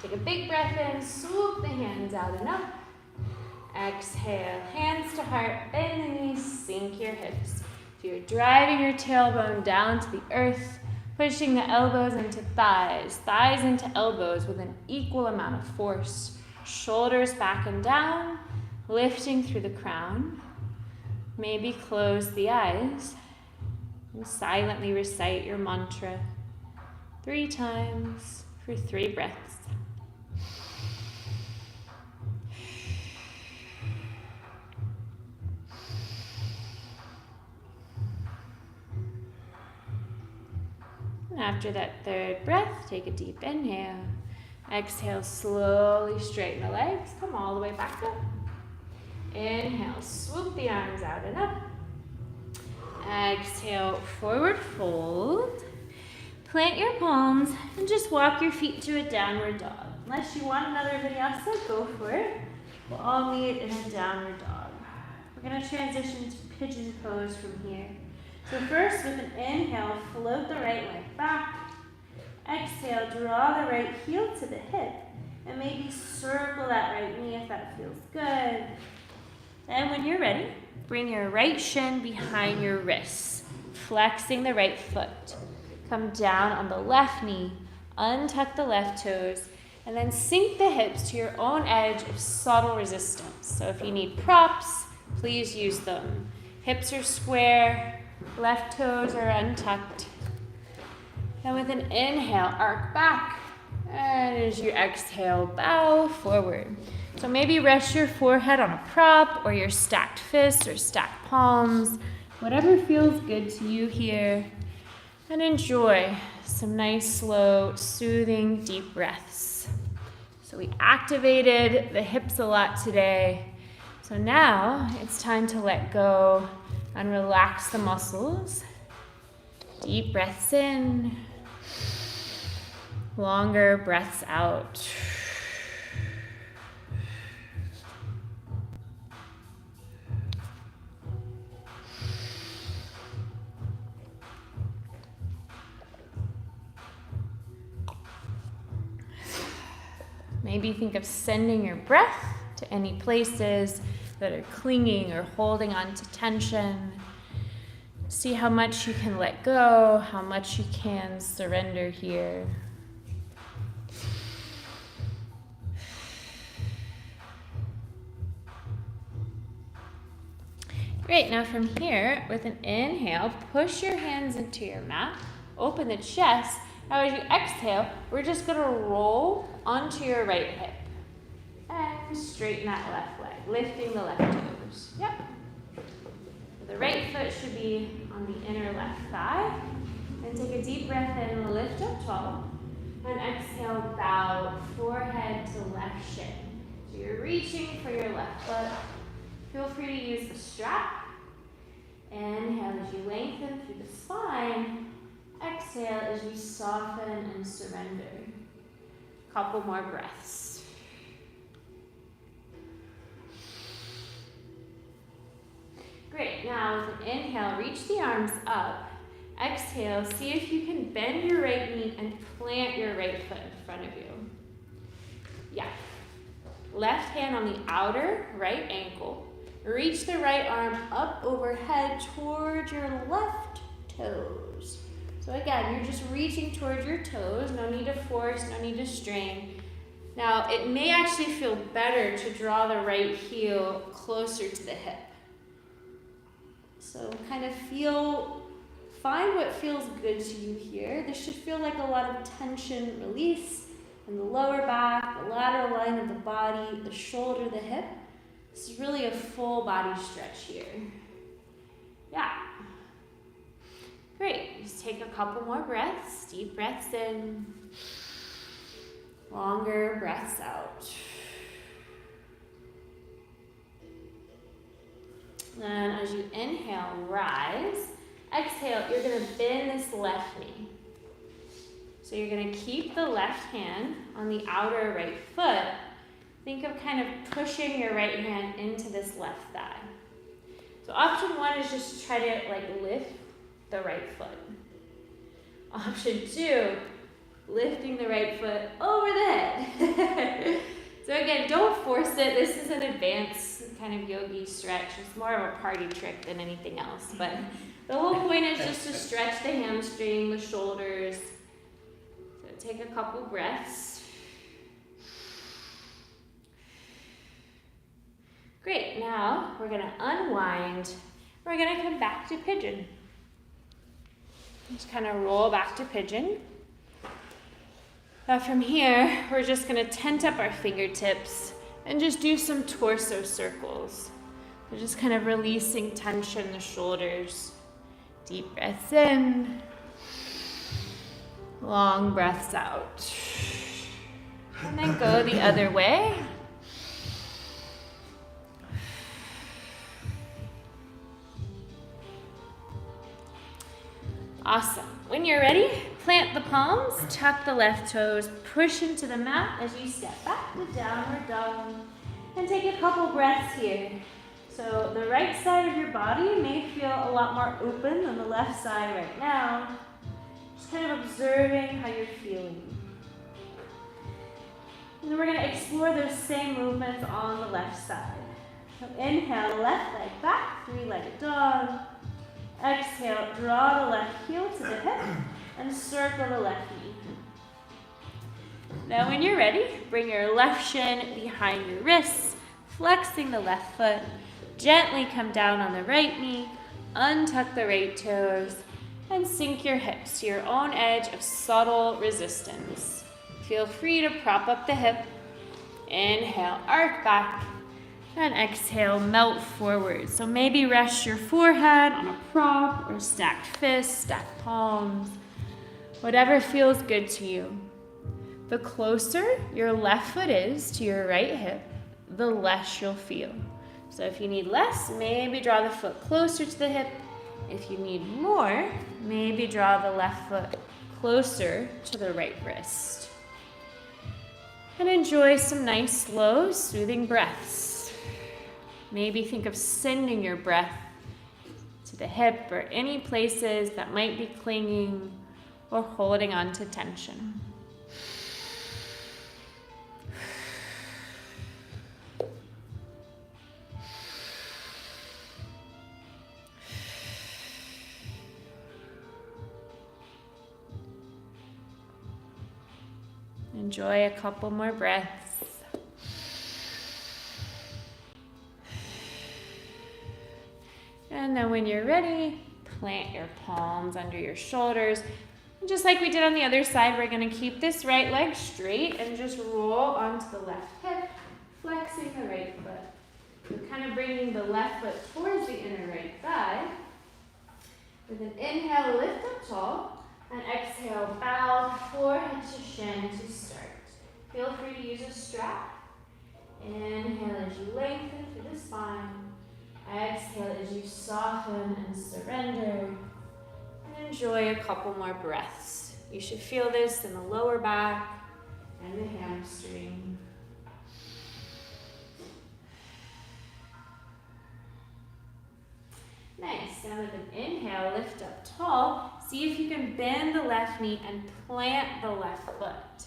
Take a big breath in, swoop the hands out and up. Exhale, hands to heart, bend the knees, sink your hips. If you're driving your tailbone down to the earth, pushing the elbows into thighs, thighs into elbows with an equal amount of force. Shoulders back and down, lifting through the crown. Maybe close the eyes and silently recite your mantra 3 times for 3 breaths. And after that 3rd breath, take a deep inhale. Exhale, slowly straighten the legs. Come all the way back up. Inhale, swoop the arms out and up. Exhale, forward fold. Plant your palms and just walk your feet to a downward dog. Unless you want another vinyasa, go for it. We'll all meet in a downward dog. We're going to transition to pigeon pose from here. So first, with an inhale, float the right leg back. Exhale, draw the right heel to the hip. And maybe circle that right knee if that feels good. Then when you're ready, bring your right shin behind your wrists, flexing the right foot. Come down on the left knee, untuck the left toes, and then sink the hips to your own edge of subtle resistance. So if you need props, please use them. Hips are square, left toes are untucked. And with an inhale, arc back. And as you exhale, bow forward. So maybe rest your forehead on a prop or your stacked fists or stacked palms, whatever feels good to you here. And enjoy some nice, slow, soothing, deep breaths. So we activated the hips a lot today. So now it's time to let go and relax the muscles. Deep breaths in, longer breaths out. Maybe think of sending your breath to any places that are clinging or holding on to tension. See how much you can let go, how much you can surrender here. Great, now from here, with an inhale, push your hands into your mat, open the chest. Now as you exhale, we're just gonna roll onto your right hip and straighten that left leg, lifting the left toes. Yep. The right foot should be on the inner left thigh. And take a deep breath in, lift up tall. And exhale, bow forehead to left shin. So you're reaching for your left foot. Feel free to use the strap. Inhale as you lengthen through the spine. Exhale as you soften and surrender. Couple more breaths. Great, now with an inhale, reach the arms up. Exhale, see if you can bend your right knee and plant your right foot in front of you. Yeah. Left hand on the outer right ankle. Reach the right arm up overhead toward your left toes. So again, you're just reaching towards your toes. No need to force, no need to strain. Now, it may actually feel better to draw the right heel closer to the hip. So kind of find what feels good to you here. This should feel like a lot of tension release in the lower back, the lateral line of the body, the shoulder, the hip. This is really a full body stretch here. Yeah. Great, just take a couple more breaths, deep breaths in, longer breaths out. Then as you inhale, rise. Exhale, you're gonna bend this left knee. So you're gonna keep the left hand on the outer right foot. Think of kind of pushing your right hand into this left thigh. So option one is just to try to lift the right foot. Option two, lifting the right foot over the head. So again, don't force it. This is an advanced kind of yogi stretch. It's more of a party trick than anything else. But the whole point is just to stretch the hamstring, the shoulders. So take a couple breaths. Great, now we're gonna unwind. We're gonna come back to pigeon. Just kind of roll back to pigeon. Now from here, we're just gonna tent up our fingertips and just do some torso circles. We're just kind of releasing tension in the shoulders. Deep breaths in, long breaths out. And then go the other way. Awesome. When you're ready, plant the palms, tuck the left toes, push into the mat as you step back to downward dog. And take a couple breaths here. So the right side of your body may feel a lot more open than the left side right now. Just kind of observing how you're feeling. And then we're going to explore those same movements on the left side. So inhale, left leg back, three-legged dog. Exhale, draw the left heel to the hip and circle the left knee. Now when you're ready, bring your left shin behind your wrists, flexing the left foot. Gently come down on the right knee, untuck the right toes, and sink your hips to your own edge of subtle resistance. Feel free to prop up the hip. Inhale, arc back. And exhale, melt forward. So maybe rest your forehead on a prop or stacked fists, stacked palms, whatever feels good to you. The closer your left foot is to your right hip, the less you'll feel. So if you need less, maybe draw the foot closer to the hip. If you need more, maybe draw the left foot closer to the right wrist. And enjoy some nice, slow, soothing breaths. Maybe think of sending your breath to the hip or any places that might be clinging or holding on to tension. Enjoy a couple more breaths. And then when you're ready, plant your palms under your shoulders. And just like we did on the other side, we're going to keep this right leg straight and just roll onto the left hip, flexing the right foot. We're kind of bringing the left foot towards the inner right thigh. With an inhale, lift up tall, and exhale, bow forehead to shin to start. Feel free to use a strap. Inhale as you lengthen through the spine. Exhale as you soften and surrender. And enjoy a couple more breaths. You should feel this in the lower back and the hamstring. Nice. Now with an inhale, lift up tall. See if you can bend the left knee and plant the left foot.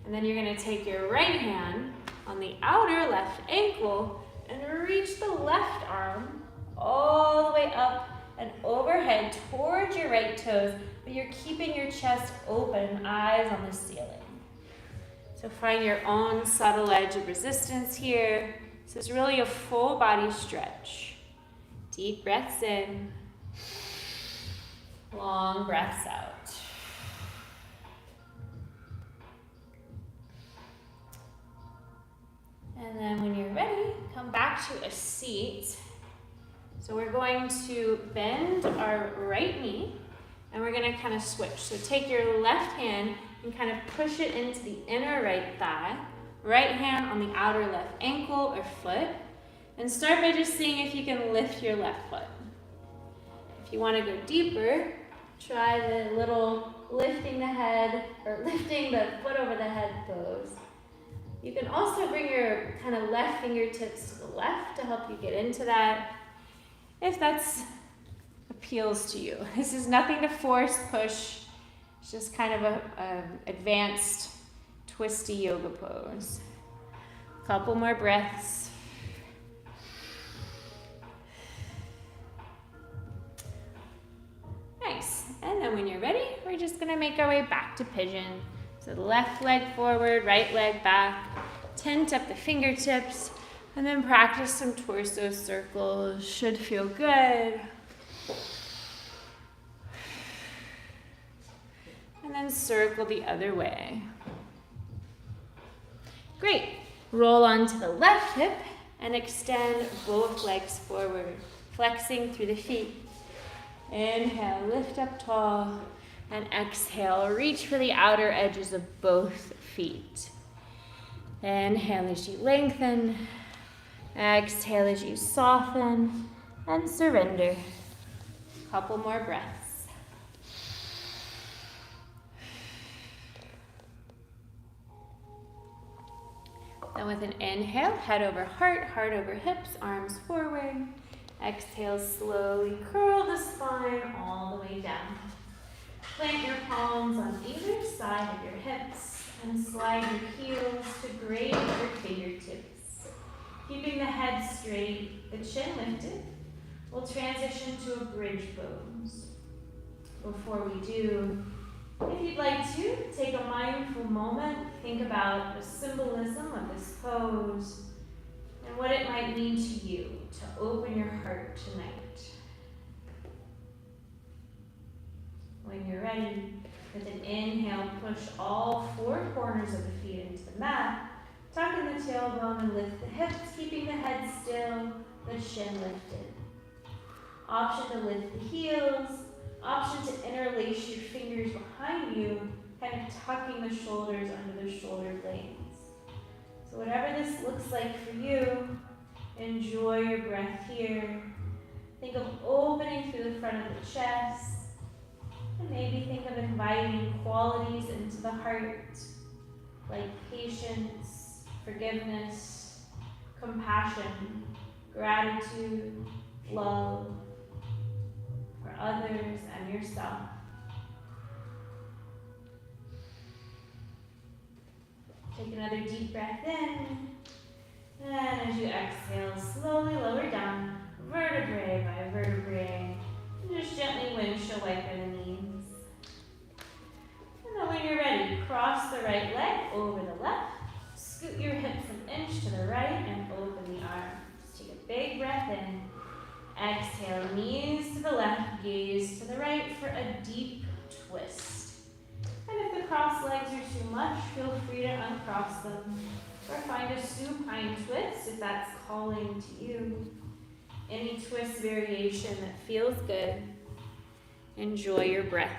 And then you're going to take your right hand on the outer left ankle and reach the left arm all the way up and overhead towards your right toes, but you're keeping your chest open, eyes on the ceiling. So find your own subtle edge of resistance here. This is really a full body stretch. Deep breaths in, long breaths out. And then when you're ready, come back to a seat. So we're going to bend our right knee and we're going to kind of switch. So take your left hand and kind of push it into the inner right thigh, right hand on the outer left ankle or foot, and start by just seeing if you can lift your left foot. If you want to go deeper, try the little lifting the head or lifting the foot over the head pose. You can also bring your kind of left fingertips to the left to help you get into that, if that appeals to you. This is nothing to force, push. It's just kind of a advanced twisty yoga pose. Couple more breaths. Nice. And then when you're ready, we're just going to make our way back to pigeon. So the left leg forward, right leg back, tent up the fingertips, and then practice some torso circles. Should feel good. And then circle the other way. Great. Roll onto the left hip and extend both legs forward, flexing through the feet. Inhale, lift up tall. And exhale, reach for the outer edges of both feet. Inhale as you lengthen. Exhale as you soften and surrender. Couple more breaths. Then with an inhale, head over heart, heart over hips, arms forward. Exhale, slowly curl the spine all the way down. Plant your palms on either side of your hips and slide your heels to graze your fingertips. Keeping the head straight, the chin lifted, we'll transition to a bridge pose. Before we do, if you'd like to, take a mindful moment, think about the symbolism of this pose and what it might mean to you to open your heart tonight. When you're ready, With an inhale, push all four corners of the feet into the mat. Tuck in the tailbone and lift the hips, keeping the head still, the chin lifted. Option to lift the heels. Option to interlace your fingers behind you, kind of tucking the shoulders under the shoulder blades. So whatever this looks like for you, enjoy your breath here. Think of opening through the front of the chest. And maybe think of inviting qualities into the heart, like patience, forgiveness, compassion, gratitude, love for others and yourself. Take another deep breath in. And as you exhale, slowly lower down, vertebrae by vertebrae. And just gently windshield wiper the knees. And then when you're ready, cross the right leg over the left. Scoot your hips an inch to the right and open the arms. Take a big breath in. Exhale, knees to the left, gaze to the right for a deep twist. And if the crossed legs are too much, feel free to uncross them. Or find a supine twist if that's calling to you. Any twist variation that feels good. Enjoy your breath.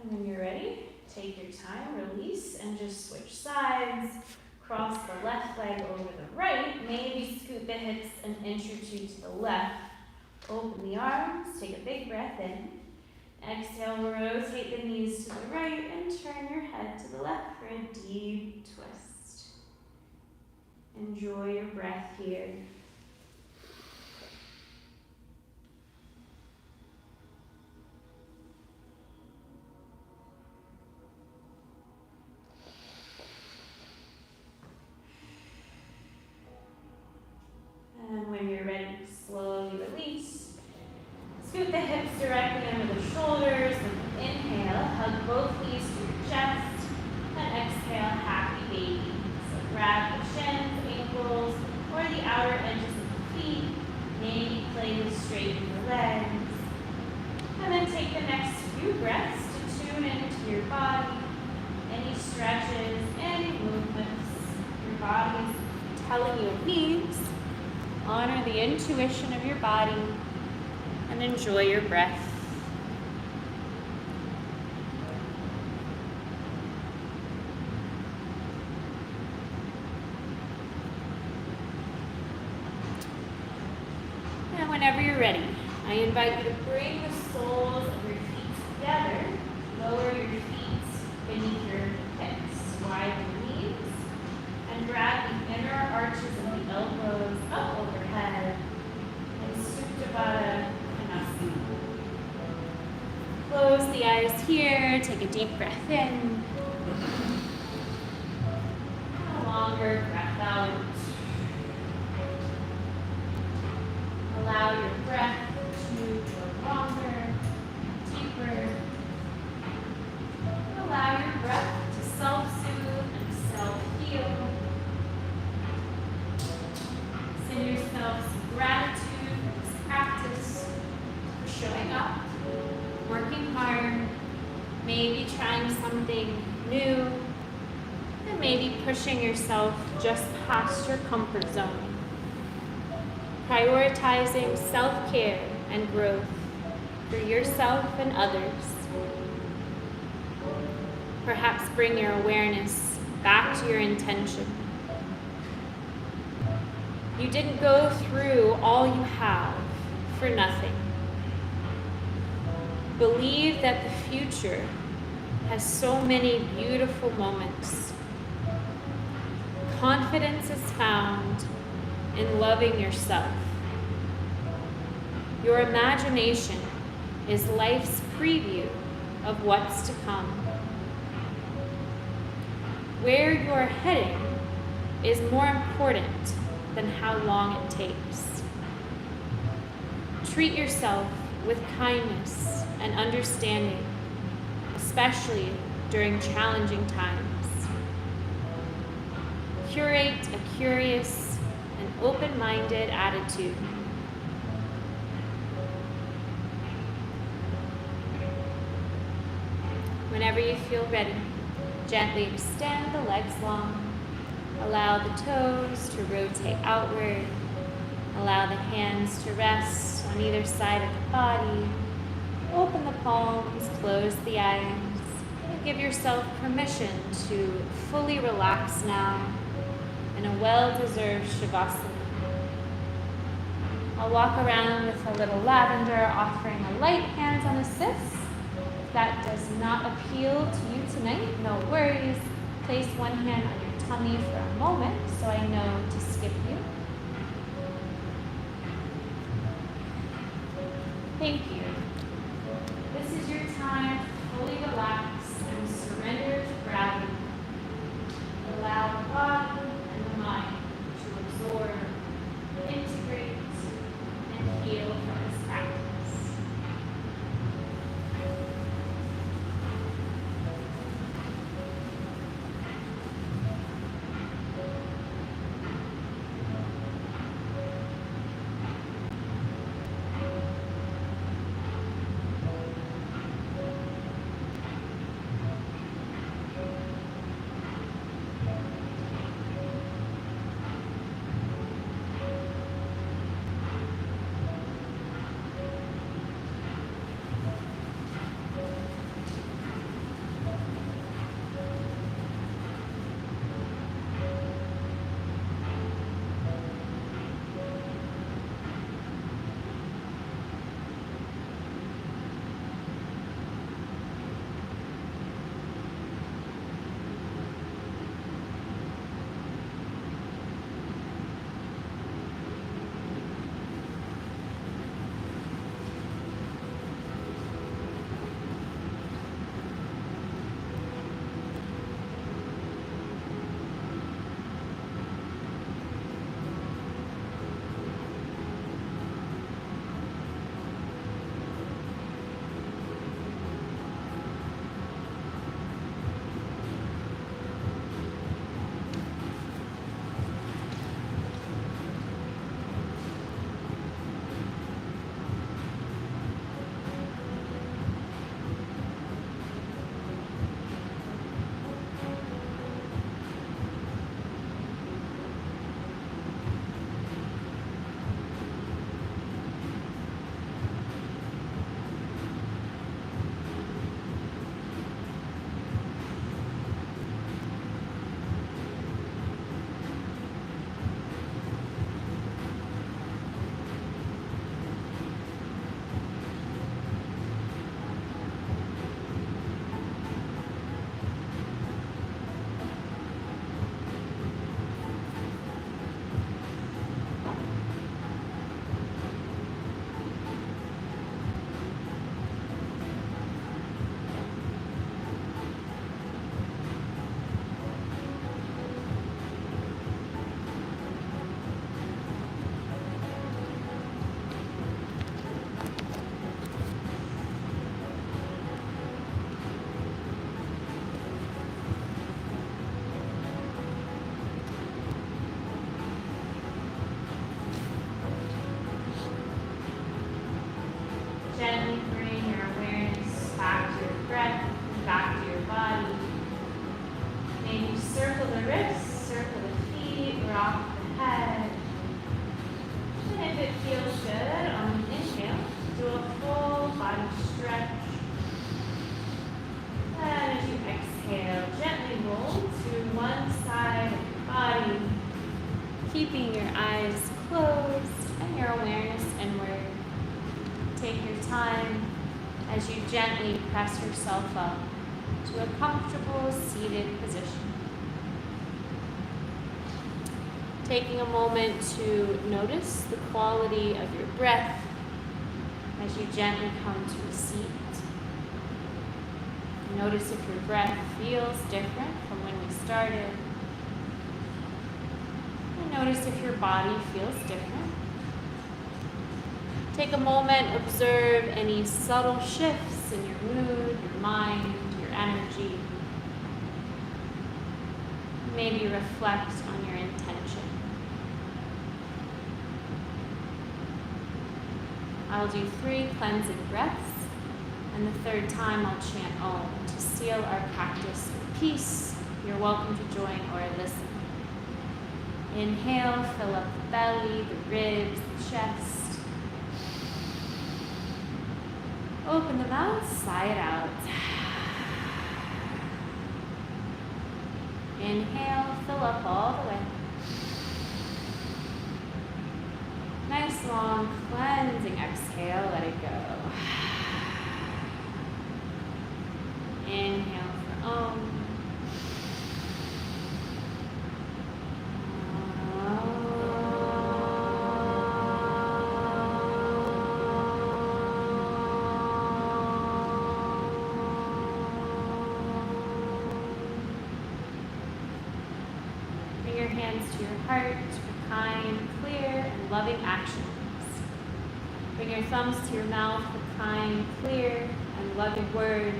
And when you're ready, take your time, release, and just switch sides. Cross the left leg over the right. Maybe scoot the hips an inch or two to the left. Open the arms, take a big breath in. Exhale, rotate the knees to the right and turn your head to the left for a deep twist. Enjoy your breath here. And when you're ready, slowly release. Scoot the hips directly under the shoulders. And inhale, hug both knees to your chest. And exhale, happy baby. So grab the shins, ankles, or the outer edges of the feet. Maybe play with straighten the legs. And then take the next few breaths to tune into your body. Any stretches, any movements your body's telling you it needs. Honor the intuition of your body and enjoy your breath. And whenever you're ready, I invite you to bring the soles of your feet together. Lower your feet beneath your hips, widen your knees, and drag the inner arches of the elbows up overhead and Supta Baddha Konasana. Close the eyes here, take a deep breath in. A longer breath out. Allow your breath to go longer, deeper. Allow your breath to self-soothe and self-heal. Send yourself some gratitude for this practice, for showing up, working hard, maybe trying something new, and maybe pushing yourself just past your comfort zone. Prioritizing self-care and growth for yourself and others. Perhaps bring your awareness back to your intention. You didn't go through all you have for nothing. Believe that the future has so many beautiful moments. Confidence is found in loving yourself. Your imagination is life's preview of what's to come. Where you're heading is more important than how long it takes. Treat yourself with kindness and understanding, especially during challenging times. Curate a curious and open-minded attitude. Whenever you feel ready, gently extend the legs long. Allow the toes to rotate outward. Allow the hands to rest on either side of the body. Open the palms, close the eyes, and give yourself permission to fully relax now in a well-deserved Shavasana. I'll walk around with a little lavender, offering a light hands-on assist. If that does not appeal to you tonight, no worries. Place one hand on your tummy for a moment so I know to skip you. Thank you. This is your time to fully relax and surrender to gravity. Allow the body and the mind to absorb, integrate, and heal from this practice. Gently bring your awareness back to your breath, back to your body. Maybe circle the wrists, circle the feet, rock the head. And if it feels good, on the inhale, do a full body stretch. And as you exhale, gently roll to one side of your body, keeping your eyes closed and your awareness inward. Take your time as you gently press yourself up to a comfortable seated position. Taking a moment to notice the quality of your breath as you gently come to a seat. Notice if your breath feels different from when we started. And notice if your body feels different. Take a moment, observe any subtle shifts in your mood, your mind, your energy. maybe reflect on your intention. I'll do 3 cleansing breaths, and the 3rd time I'll chant Om to seal our practice with peace. You're welcome to join or listen. Inhale, fill up the belly, the ribs, the chest. Open the mouth, sigh it out. Inhale, fill up all the way. Nice long cleansing exhale, let it go. Inhale for Om. Bring your hands to your heart for kind, clear, and loving actions. Bring your thumbs to your mouth for kind, clear, and loving words.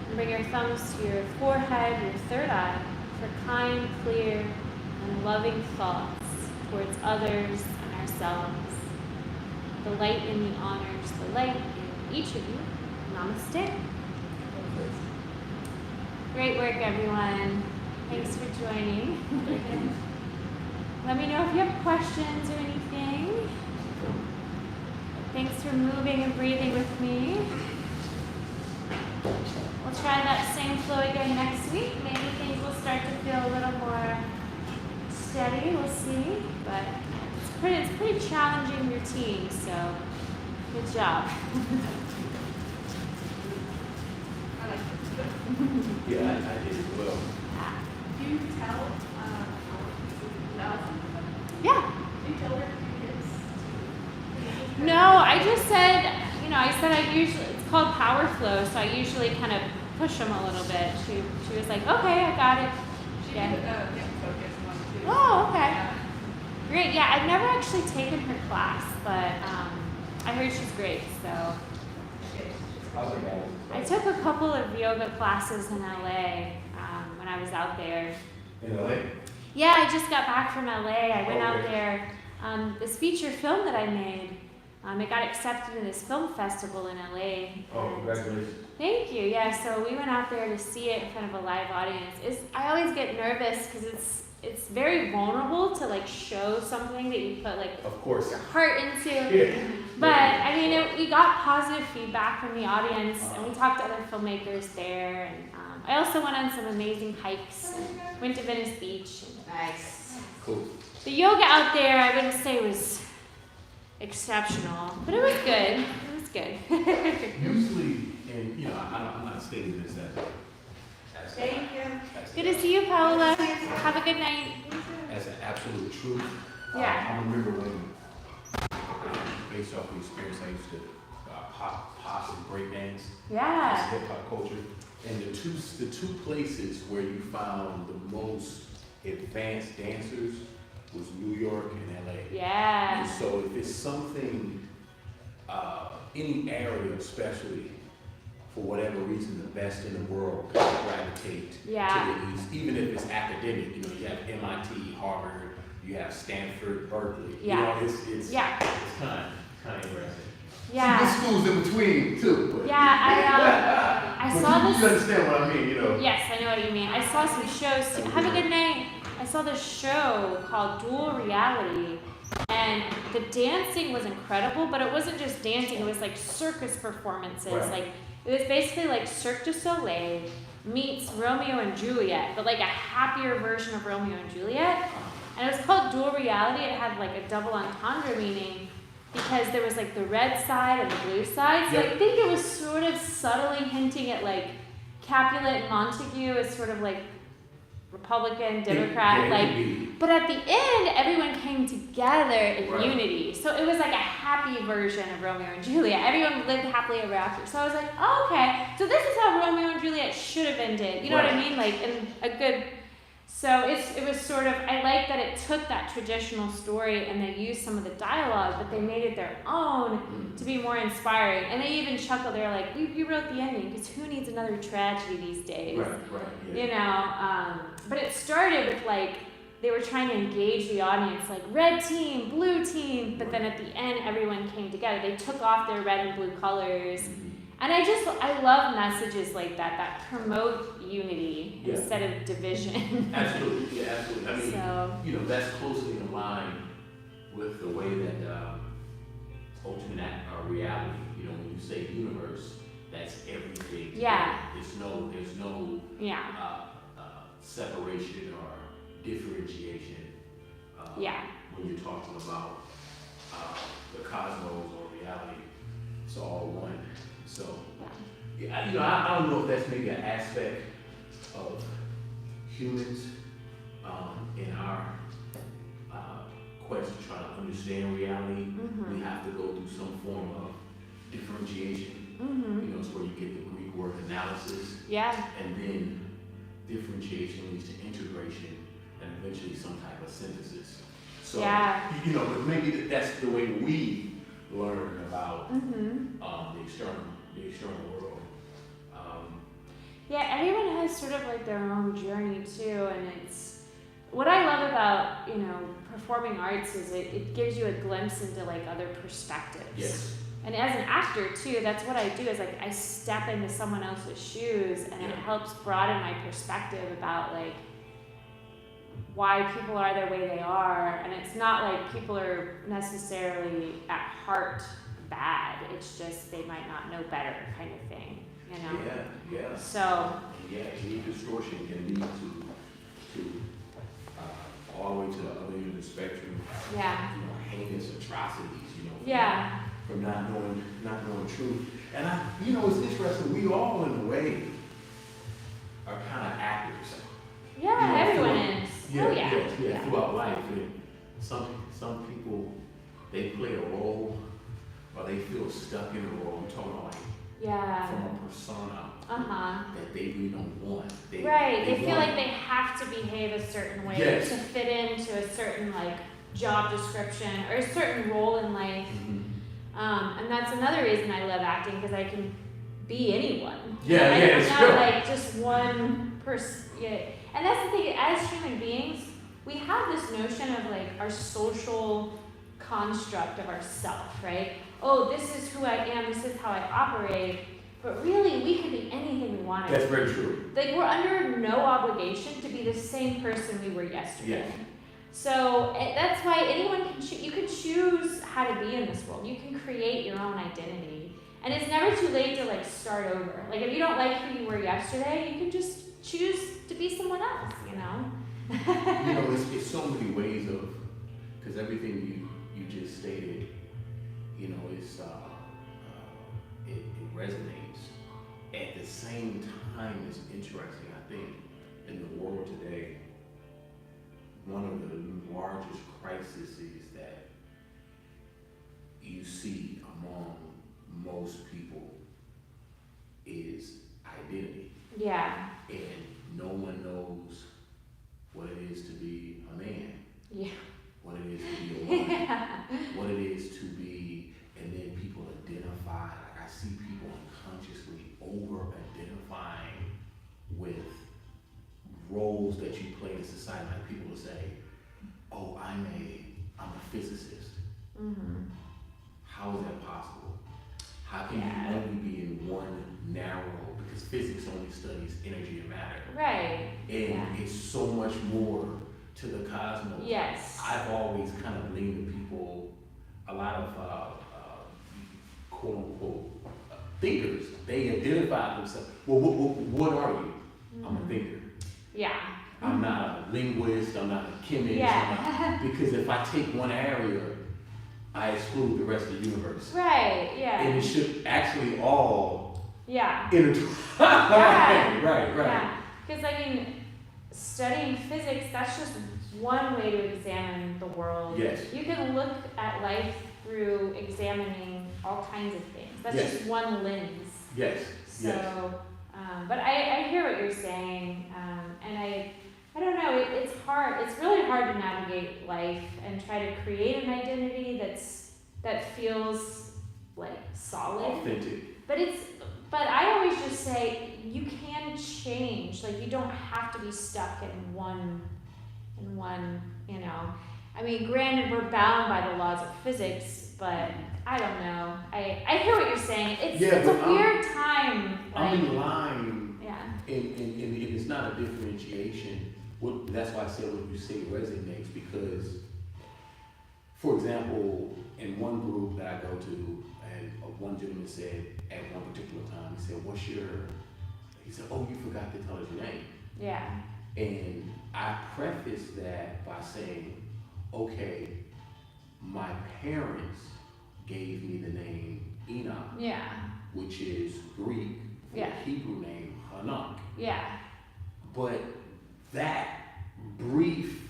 And bring your thumbs to your forehead, your 3rd eye, for kind, clear, and loving thoughts towards others and ourselves. The light in me honors the light in each of you. Namaste. Great work, everyone. Thanks for joining. Let me know if you have questions or anything. Thanks for moving and breathing with me. We'll try that same flow again next week. Maybe things will start to feel a little more steady. We'll see. But it's pretty challenging routine, so good job. I like it. Yeah, I did as well. Do you tell, Yeah. do you tell her kids? No, I just said, I usually, it's called Power Flow, so I usually kind of push them a little bit. She was like, okay, I got it. She Yeah. did the Hip Focus one too. Oh, okay. Yeah. Great, yeah, I've never actually taken her class, but I heard she's great, so. I took a couple of yoga classes in LA when I was out there. In LA? Yeah, I just got back from LA. I went out Okay. there. This feature film that I made, it got accepted in this film festival in LA. Oh, and- congratulations. Thank you. Yeah, so we went out there to see it in front of a live audience. I always get nervous because it's very vulnerable to like show something that you put like Of course. your heart into. Yeah. But I mean, we got positive feedback from the audience, and we talked to other filmmakers there. And I also went on some amazing hikes. And went to Venice Beach. Nice. Cool. The yoga out there, I wouldn't say was exceptional, but it was good. It was good. Usually, and I'm not stating this as Thank you. Good to see you, Paola. Have a good night. as an absolute truth. Yeah. I remember when, based off the experience, I used to pop and break dance. Yeah. Hip hop culture, and the two places where you found the most advanced dancers was New York and LA. Yeah. And so if it's something, any area especially, for whatever reason, the best in the world kind of gravitate to Yeah. the East, even if it's academic. You have MIT, Harvard, you have Stanford, Berkeley. Yeah. It's Yeah. it's kind of interesting. Yeah. Some good schools in between too. But Yeah, I but saw you this. understand what I mean, Yes, I know what you mean. I saw some shows. Too. Have a good night. I saw this show called Dual Reality, and the dancing was incredible, but it wasn't just dancing. It was like circus performances. Right. Like it was basically like Cirque du Soleil meets Romeo and Juliet, but like a happier version of Romeo and Juliet. And it was called Dual Reality. It had like a double entendre meaning, because there was like the red side and the blue side. So Yep. I think it was sort of subtly hinting at like Capulet and Montague as sort of like Republican, Democrat, but at the end, everyone came together in Right. unity. So it was like a happy version of Romeo and Juliet. Everyone lived happily ever after. So I was like, oh, okay, so this is how Romeo and Juliet should have ended. You know what I Right. mean? Like in a good So it was sort of, I like that it took that traditional story and they used some of the dialogue, but they made it their own to be more inspiring. And they even chuckled. They were like, we wrote the ending because who needs another tragedy these days? Right, yeah. You know, but it started with like, they were trying to engage the audience, like red team, blue team, but then at the end, everyone came together. They took off their red and blue colors. And I love messages like that promote unity Yeah. instead of division. Absolutely, yeah, absolutely. I mean, So, you know, that's closely in line with the way that ultimate reality, you know, when you say universe, that's everything. Yeah. There's no yeah, separation or differentiation. Yeah. When you're talking about the cosmos or reality, it's all one. So, yeah, you know, I don't know if that's maybe an aspect of humans in our quest to try to understand reality. We have to go through some form of differentiation. You know, it's where you get the Greek word analysis, yeah, and then differentiation leads to integration, and eventually some type of synthesis. So, Yeah. you know, but maybe that's the way we learn about the external world. yeah. Everyone has sort of like their own journey too, and it's what I love about performing arts is it gives you a glimpse into like other perspectives. Yes. And as an actor too, that's what I do is like I step into someone else's shoes and it Yeah. helps broaden my perspective about like why people are the way they are. And it's not like people are necessarily at heart bad. It's just they might not know better kind of thing, you know? Yeah. So, Yeah, any distortion can lead to all the way to the other end of the spectrum. yeah. You know, heinous atrocities. You know. Yeah. From not knowing truth. And it's interesting. We all, in a way, are kind of actors. Yeah, everyone is. Yeah, Oh, yeah. throughout life. And some people, they play a role, or they feel stuck in a role. I'm talking about like Yeah. from a persona Uh-huh. that they really don't want. They Feel want- like they have to behave a certain way Yes. to fit into a certain like job description or a certain role in life. And that's another reason I love acting because I can be anyone. Yeah, I'm it's not true. like just one person. Yeah. And that's the thing. As human beings, we have this notion of like our social construct of ourself, right? Oh, this is who I am. This is how I operate. But really, we can be anything we want to be. That's very true. Like we're under no obligation to be the same person we were yesterday. Yes. So that's why anyone can you can choose how to be in this world. You can create your own identity, and it's never too late to like start over. Like if you don't like who you were yesterday, you can just choose to be someone else. You know. You know, it's so many ways of, because everything you just stated, you know, it's it resonates. At the same time, it's interesting. I think in the world today, one of the largest crises that you see among most people is identity. Yeah. And no one knows what it is to be a man, Yeah. what it is to be a woman, what it is to be, and then people identify, like I see people unconsciously over-identifying with roles that you play in society. Like people will say, oh, I'm a physicist. Mm-hmm. How is that possible? How can Yeah. you only be in one narrow, because physics only studies energy and matter. Right. And Yeah. it's so much more to the cosmos. Yes. I've always kind of leaned to people, a lot of quote unquote thinkers, they identify themselves. Well, what are you? I'm a thinker. Yeah. I'm not a linguist, I'm not a chemist. Yeah. Because if I take one area, I exclude the rest of the universe. Right. Yeah. And it should actually all Yeah. intertwine. Yeah. Right. Yeah. Because I mean, studying physics, that's just one way to examine the world. Yes. You can look at life through examining all kinds of things. That's Yes. just one lens. Yes. So, Yes. but I hear what you're saying, and I don't know, it's hard, it's really hard to navigate life and try to create an identity that feels like solid. Authentic. But I always just say you can change. Like you don't have to be stuck in one, you know. I mean, granted, we're bound by the laws of physics, but I don't know. I hear what you're saying. It's a weird time. I'm in line, Yeah. and it's not a differentiation. That's why I said what you say resonates, because, for example, in one group that I go to, and one gentleman said at one particular time, he said, he said, oh, you forgot to tell us your name. Yeah. And I prefaced that by saying, okay, my parents gave me the name Enoch, Yeah. which is Greek for Yeah. the Hebrew name Hanak. Yeah. But that brief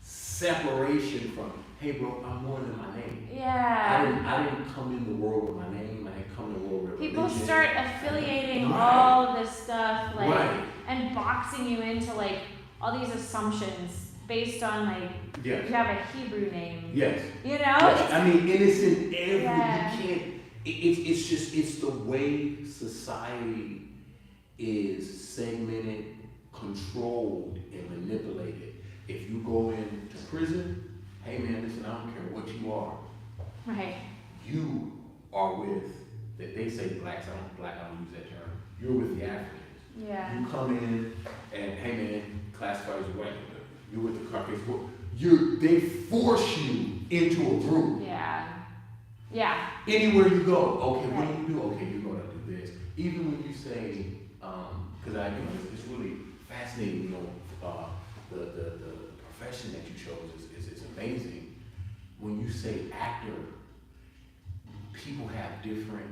separation from, hey bro, I'm more than my name. Yeah. I didn't come in the world with my name. I didn't come in the world with People religion. start affiliating Right. all this stuff, like, Right. and boxing you into like all these assumptions based on like Yes. you have a Hebrew name. Yes. You know? Yes. I mean, and it's in every. Yeah. You can't. It's the way society is segmented, controlled, and manipulated. If you go into prison, hey man, listen, I don't care what you are. Right. You are with that they say blacks. I don't use that term. You're with the Africans. Yeah. You come in and hey man, classified as white. You're with the Caucasian. They force you into a group. Yeah. Yeah. Anywhere you go, okay, what Right. do you do? Okay, you're gonna do this. Even when you say, because it's really fascinating. You know, the profession that you chose is amazing. When you say actor, people have different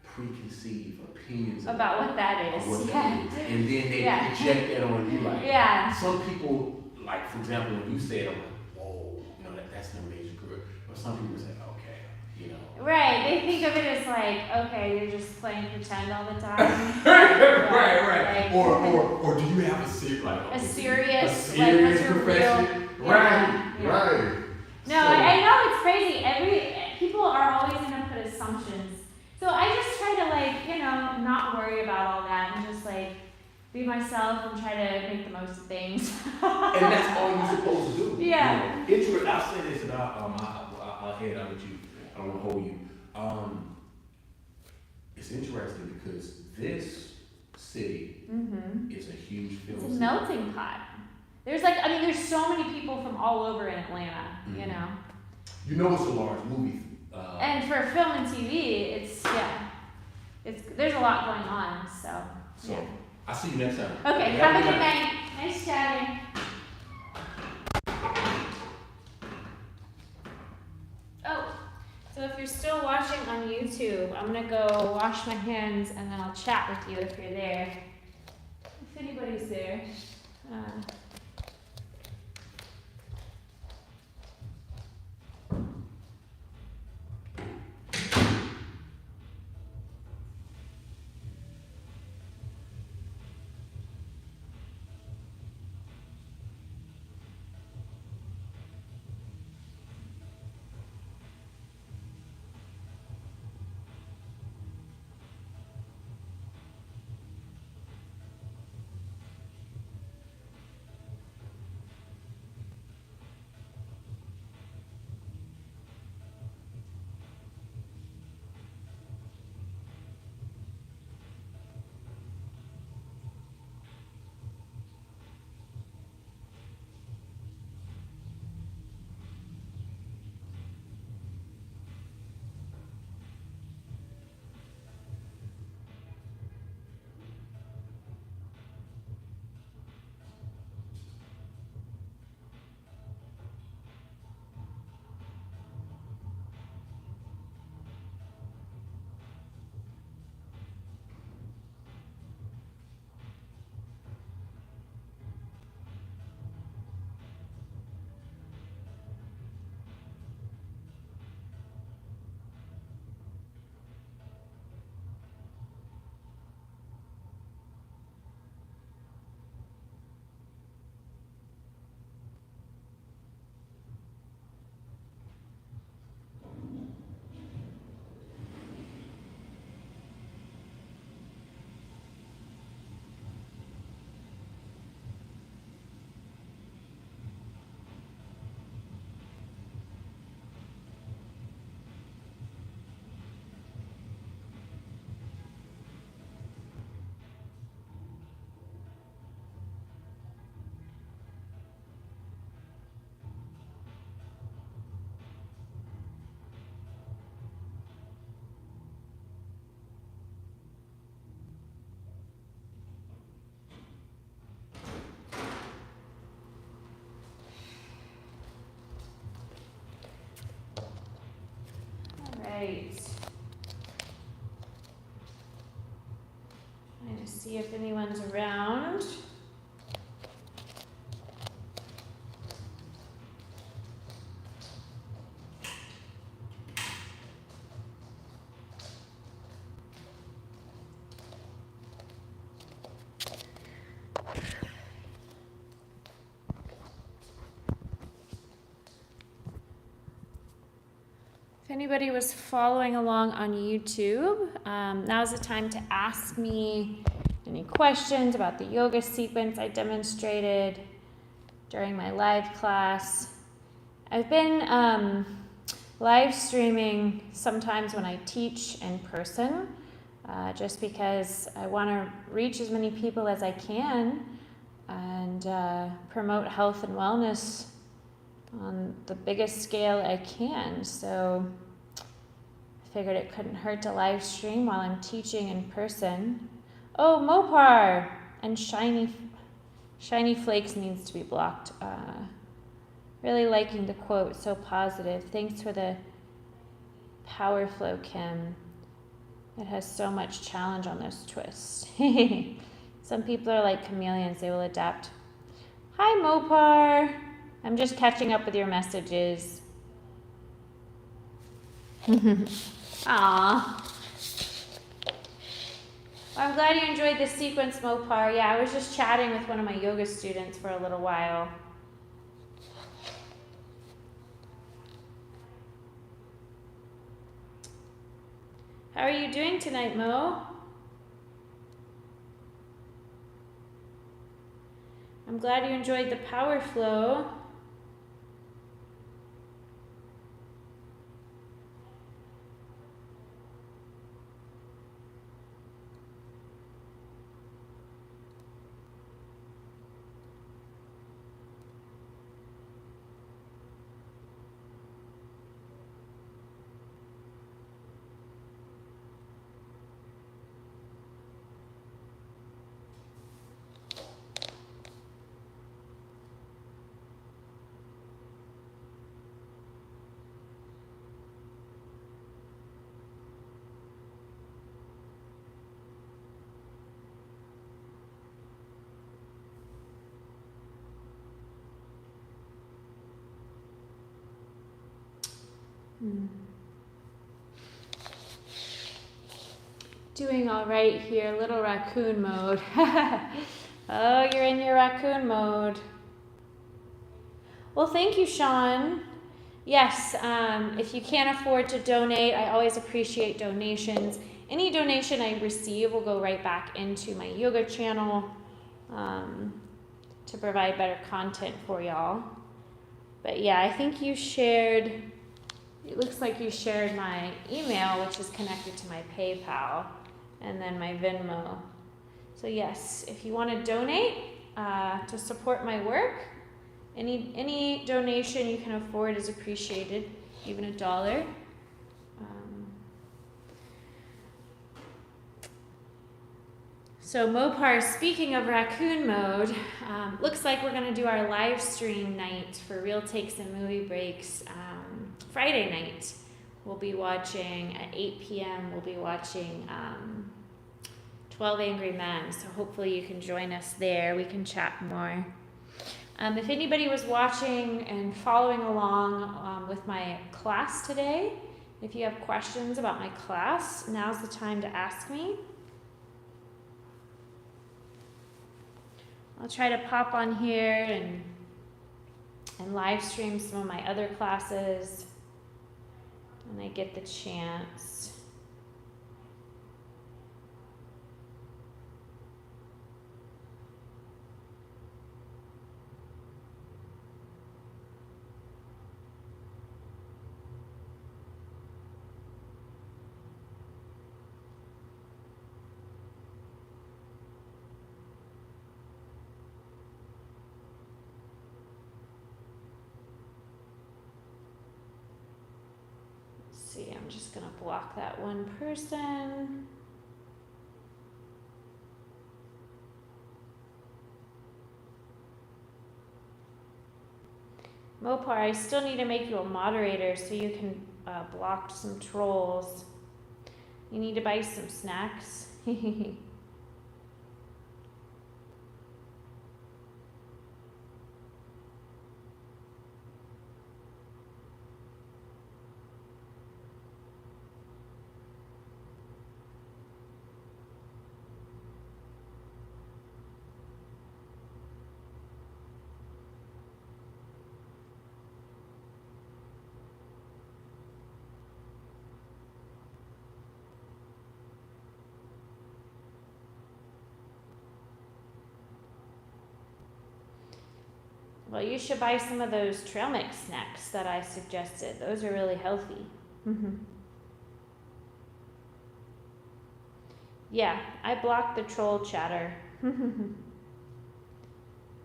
preconceived opinions About what that is. of what Yeah. that is, and then they Yeah. project that on you. Like Yeah. some people, like for example, when you say it, I'm like, whoa, you know, that's an amazing career. But some people say, okay, you know. Right. They think of it as like, okay, you're just playing pretend all the time. right. Like, Or do you have a serious, a serious, like like, what's your profession? real, Right, yeah. right. No, I know it's crazy. People are always gonna put assumptions. So I just try to like, you know, not worry about all that and just like be myself and try to make the most of things. And that's all you're supposed to do. Yeah. You know, I'll say this and I'll head out with you. I don't want to hold you. It's interesting because this city Mm-hmm. is a huge film It's a city. melting pot. There's like, I mean, there's so many people from all over in Atlanta, you Mhm. know. You know it's a large movie. And for film and TV, there's a lot going on, so. So Yeah. I'll see you next time. Okay, have a good night. Nice chatting. Oh, so if you're still watching on YouTube, I'm gonna go wash my hands and then I'll chat with you if you're there. If anybody's there. see if anyone's around. If anybody was following along on YouTube, now's the time to ask me any questions about the yoga sequence I demonstrated during my live class. I've been live streaming sometimes when I teach in person, just because I want to reach as many people as I can and promote health and wellness on the biggest scale I can. So I figured it couldn't hurt to live stream while I'm teaching in person. Oh, Mopar and Shiny Flakes needs to be blocked. Really liking the quote, so positive. Thanks for the power flow, Kim. It has so much challenge on those twists. Some people are like chameleons, they will adapt. Hi, Mopar. I'm just catching up with your messages. Aw. Well, I'm glad you enjoyed this sequence, Mopar. Yeah, I was just chatting with one of my yoga students for a little while. How are you doing tonight, Mo? I'm glad you enjoyed the power flow. Doing all right here, little raccoon mode. Oh, you're in your raccoon mode. Well, thank you, Sean. Yes, if you can't afford to donate, I always appreciate donations. Any donation I receive will go right back into my yoga channel to provide better content for y'all. But yeah, I think you shared, it looks like you shared my email, which is connected to my PayPal, and then my Venmo. So yes, if you want to donate to support my work, any donation you can afford is appreciated, even $1. So Mopar, speaking of raccoon mode, looks like we're going to do our live stream night for Real Takes and Movie Breaks Friday night. We'll be watching at 8 p.m. We'll be watching 12 Angry Men. So hopefully you can join us there. We can chat more. If anybody was watching and following along with my class today, if you have questions about my class, now's the time to ask me. I'll try to pop on here and live stream some of my other classes when I get the chance. See, I'm just gonna block that one person. Mopar, I still need to make you a moderator so you can block some trolls. You need to buy some snacks. Well, you should buy some of those trail mix snacks that I suggested. Those are really healthy. Yeah, I blocked the troll chatter.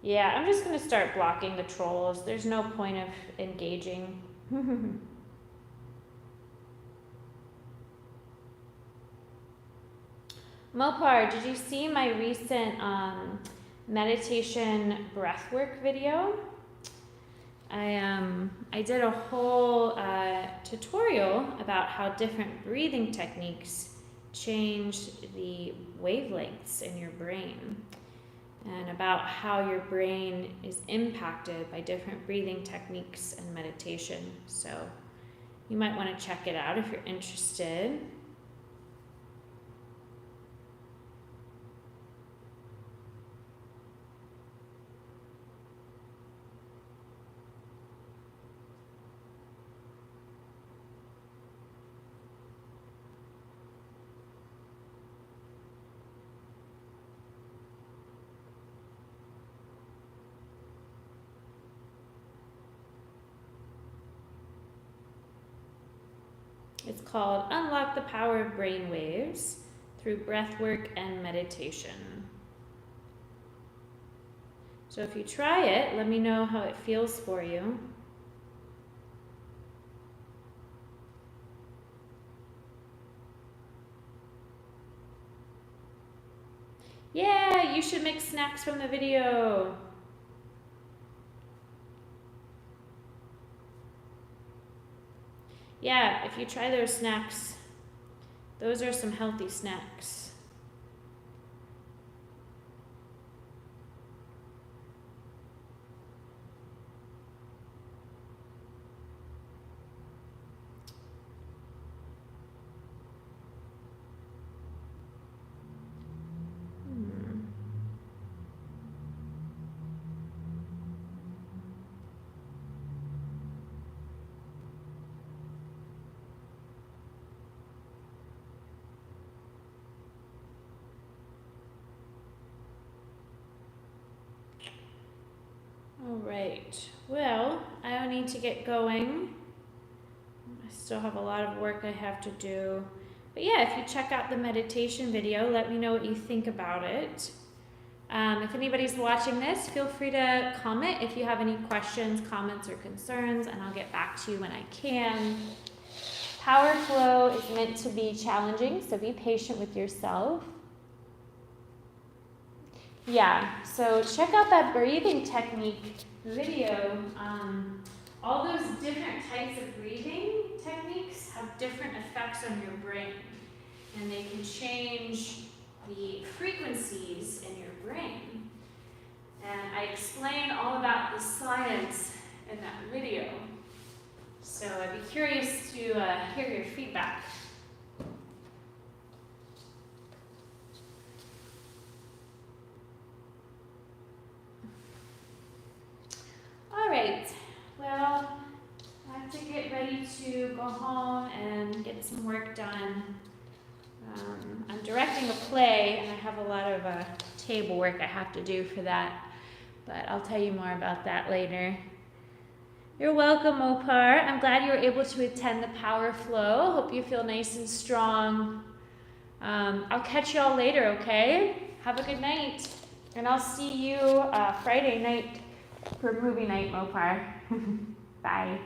Yeah, I'm just gonna start blocking the trolls. There's no point of engaging. Mopar, did you see my recent meditation breathwork video? I did a whole tutorial about how different breathing techniques change the wavelengths in your brain, and about how your brain is impacted by different breathing techniques and meditation. So you might want to check it out if you're interested. It's called Unlock the Power of Brainwaves through Breathwork and Meditation. So if you try it, let me know how it feels for you. Yeah, you should make snacks from the video. Yeah, if you try those snacks, those are some healthy snacks. All right, well, I need to get going. I still have a lot of work I have to do. But yeah, if you check out the meditation video, let me know what you think about it. If anybody's watching this, feel free to comment if you have any questions, comments, or concerns, and I'll get back to you when I can. Power flow is meant to be challenging, so be patient with yourself. Yeah, so check out that breathing technique video. All those different types of breathing techniques have different effects on your brain, and they can change the frequencies in your brain. And I explain all about the science in that video. So I'd be curious to hear your feedback. All right, well, I have to get ready to go home and get some work done. I'm directing a play, and I have a lot of table work I have to do for that, but I'll tell you more about that later. You're welcome, Mopar. I'm glad you were able to attend the Power Flow. Hope you feel nice and strong. I'll catch you all later, okay? Have a good night, and I'll see you Friday night for movie night, Mopar. Bye.